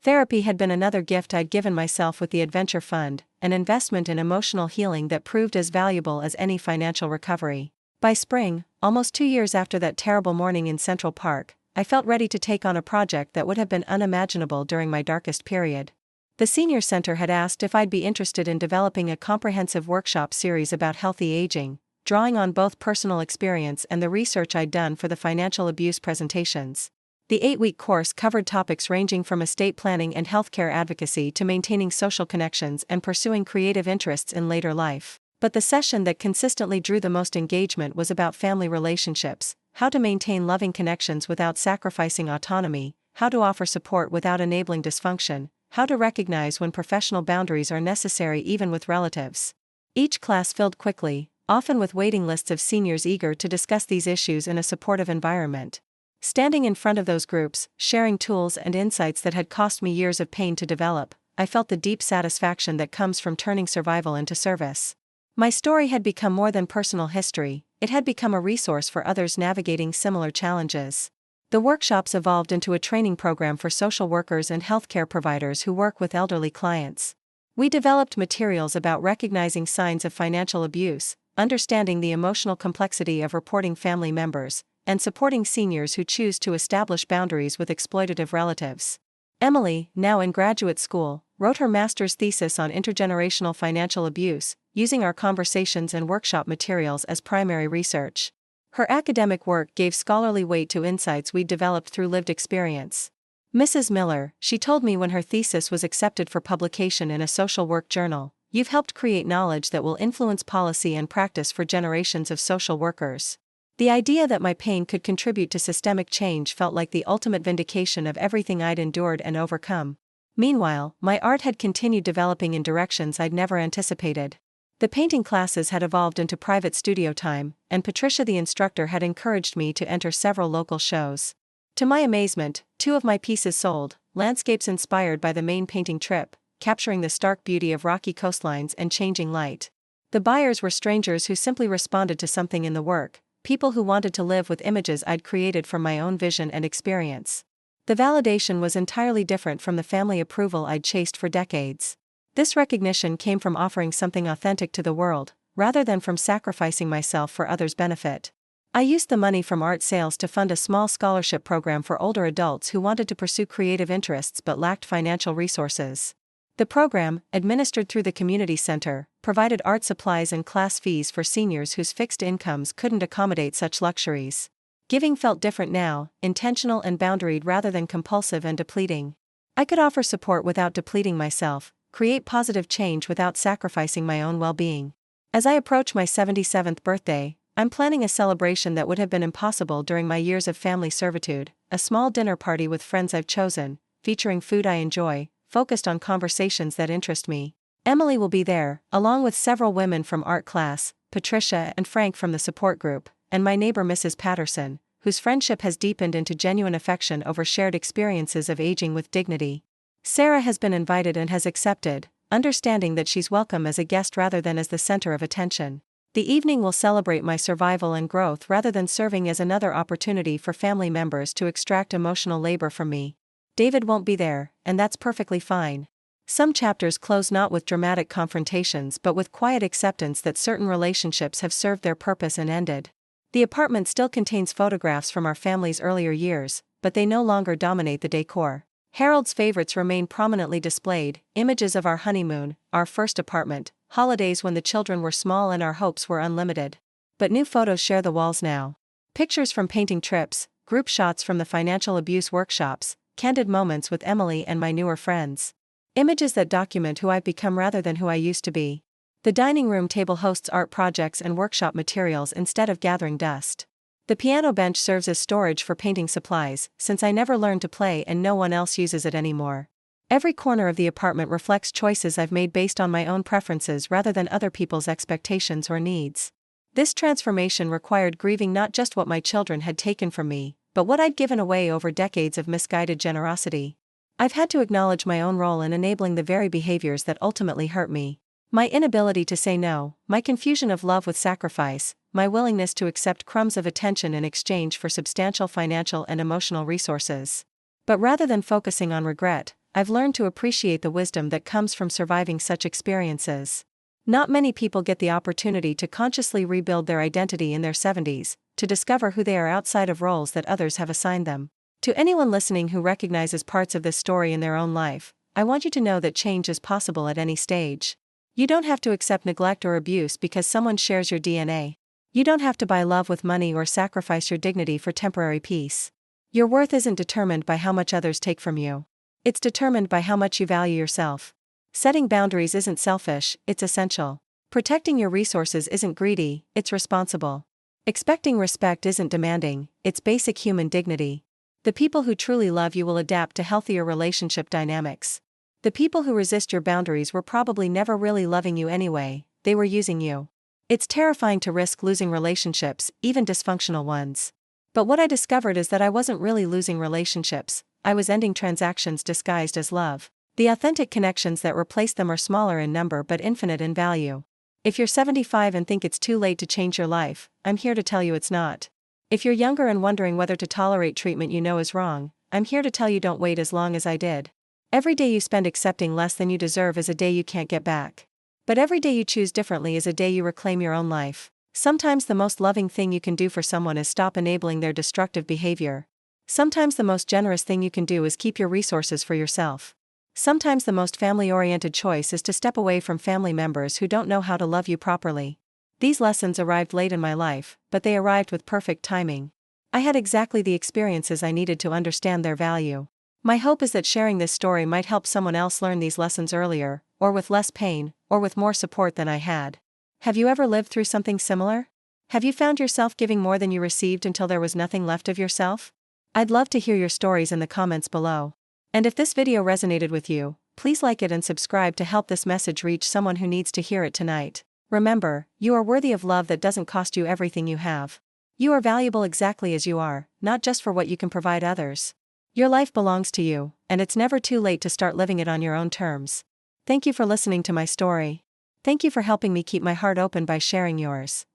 Therapy had been another gift I'd given myself with the Adventure Fund, an investment in emotional healing that proved as valuable as any financial recovery. By spring, almost 2 years after that terrible morning in Central Park, I felt ready to take on a project that would have been unimaginable during my darkest period. The Senior Center had asked if I'd be interested in developing a comprehensive workshop series about healthy aging, drawing on both personal experience and the research I'd done for the financial abuse presentations. The 8-week course covered topics ranging from estate planning and healthcare advocacy to maintaining social connections and pursuing creative interests in later life. But the session that consistently drew the most engagement was about family relationships, how to maintain loving connections without sacrificing autonomy, how to offer support without enabling dysfunction, how to recognize when professional boundaries are necessary even with relatives. Each class filled quickly, often with waiting lists of seniors eager to discuss these issues in a supportive environment. Standing in front of those groups, sharing tools and insights that had cost me years of pain to develop, I felt the deep satisfaction that comes from turning survival into service. My story had become more than personal history, it had become a resource for others navigating similar challenges. The workshops evolved into a training program for social workers and healthcare providers who work with elderly clients. We developed materials about recognizing signs of financial abuse, understanding the emotional complexity of reporting family members, and supporting seniors who choose to establish boundaries with exploitative relatives. Emily, now in graduate school, wrote her master's thesis on intergenerational financial abuse, using our conversations and workshop materials as primary research. Her academic work gave scholarly weight to insights we'd developed through lived experience. Mrs. Miller, she told me when her thesis was accepted for publication in a social work journal, "You've helped create knowledge that will influence policy and practice for generations of social workers." The idea that my pain could contribute to systemic change felt like the ultimate vindication of everything I'd endured and overcome. Meanwhile, my art had continued developing in directions I'd never anticipated. The painting classes had evolved into private studio time, and Patricia the instructor had encouraged me to enter several local shows. To my amazement, 2 of my pieces sold, landscapes inspired by the Maine painting trip, capturing the stark beauty of rocky coastlines and changing light. The buyers were strangers who simply responded to something in the work, people who wanted to live with images I'd created from my own vision and experience. The validation was entirely different from the family approval I'd chased for decades. This recognition came from offering something authentic to the world, rather than from sacrificing myself for others' benefit. I used the money from art sales to fund a small scholarship program for older adults who wanted to pursue creative interests but lacked financial resources. The program, administered through the community center, provided art supplies and class fees for seniors whose fixed incomes couldn't accommodate such luxuries. Giving felt different now, intentional and boundaried rather than compulsive and depleting. I could offer support without depleting myself, create positive change without sacrificing my own well-being. As I approach my 77th birthday, I'm planning a celebration that would have been impossible during my years of family servitude, a small dinner party with friends I've chosen, featuring food I enjoy, focused on conversations that interest me. Emily will be there, along with several women from art class, Patricia and Frank from the support group, and my neighbor Mrs. Patterson, whose friendship has deepened into genuine affection over shared experiences of aging with dignity. Sarah has been invited and has accepted, understanding that she's welcome as a guest rather than as the center of attention. The evening will celebrate my survival and growth rather than serving as another opportunity for family members to extract emotional labor from me. David won't be there, and that's perfectly fine. Some chapters close not with dramatic confrontations but with quiet acceptance that certain relationships have served their purpose and ended. The apartment still contains photographs from our family's earlier years, but they no longer dominate the decor. Harold's favorites remain prominently displayed, images of our honeymoon, our first apartment, holidays when the children were small and our hopes were unlimited. But new photos share the walls now. Pictures from painting trips, group shots from the financial abuse workshops, candid moments with Emily and my newer friends. Images that document who I've become rather than who I used to be. The dining room table hosts art projects and workshop materials instead of gathering dust. The piano bench serves as storage for painting supplies, since I never learned to play and no one else uses it anymore. Every corner of the apartment reflects choices I've made based on my own preferences rather than other people's expectations or needs. This transformation required grieving not just what my children had taken from me, but what I'd given away over decades of misguided generosity. I've had to acknowledge my own role in enabling the very behaviors that ultimately hurt me. My inability to say no, my confusion of love with sacrifice, my willingness to accept crumbs of attention in exchange for substantial financial and emotional resources. But rather than focusing on regret, I've learned to appreciate the wisdom that comes from surviving such experiences. Not many people get the opportunity to consciously rebuild their identity in their 70s, to discover who they are outside of roles that others have assigned them. To anyone listening who recognizes parts of this story in their own life, I want you to know that change is possible at any stage. You don't have to accept neglect or abuse because someone shares your DNA. You don't have to buy love with money or sacrifice your dignity for temporary peace. Your worth isn't determined by how much others take from you. It's determined by how much you value yourself. Setting boundaries isn't selfish, it's essential. Protecting your resources isn't greedy, it's responsible. Expecting respect isn't demanding, it's basic human dignity. The people who truly love you will adapt to healthier relationship dynamics. The people who resist your boundaries were probably never really loving you anyway, they were using you. It's terrifying to risk losing relationships, even dysfunctional ones. But what I discovered is that I wasn't really losing relationships, I was ending transactions disguised as love. The authentic connections that replace them are smaller in number but infinite in value. If you're 75 and think it's too late to change your life, I'm here to tell you it's not. If you're younger and wondering whether to tolerate treatment you know is wrong, I'm here to tell you don't wait as long as I did. Every day you spend accepting less than you deserve is a day you can't get back. But every day you choose differently is a day you reclaim your own life. Sometimes the most loving thing you can do for someone is stop enabling their destructive behavior. Sometimes the most generous thing you can do is keep your resources for yourself. Sometimes the most family-oriented choice is to step away from family members who don't know how to love you properly. These lessons arrived late in my life, but they arrived with perfect timing. I had exactly the experiences I needed to understand their value. My hope is that sharing this story might help someone else learn these lessons earlier, or with less pain, or with more support than I had. Have you ever lived through something similar? Have you found yourself giving more than you received until there was nothing left of yourself? I'd love to hear your stories in the comments below. And if this video resonated with you, please like it and subscribe to help this message reach someone who needs to hear it tonight. Remember, you are worthy of love that doesn't cost you everything you have. You are valuable exactly as you are, not just for what you can provide others. Your life belongs to you, and it's never too late to start living it on your own terms. Thank you for listening to my story. Thank you for helping me keep my heart open by sharing yours.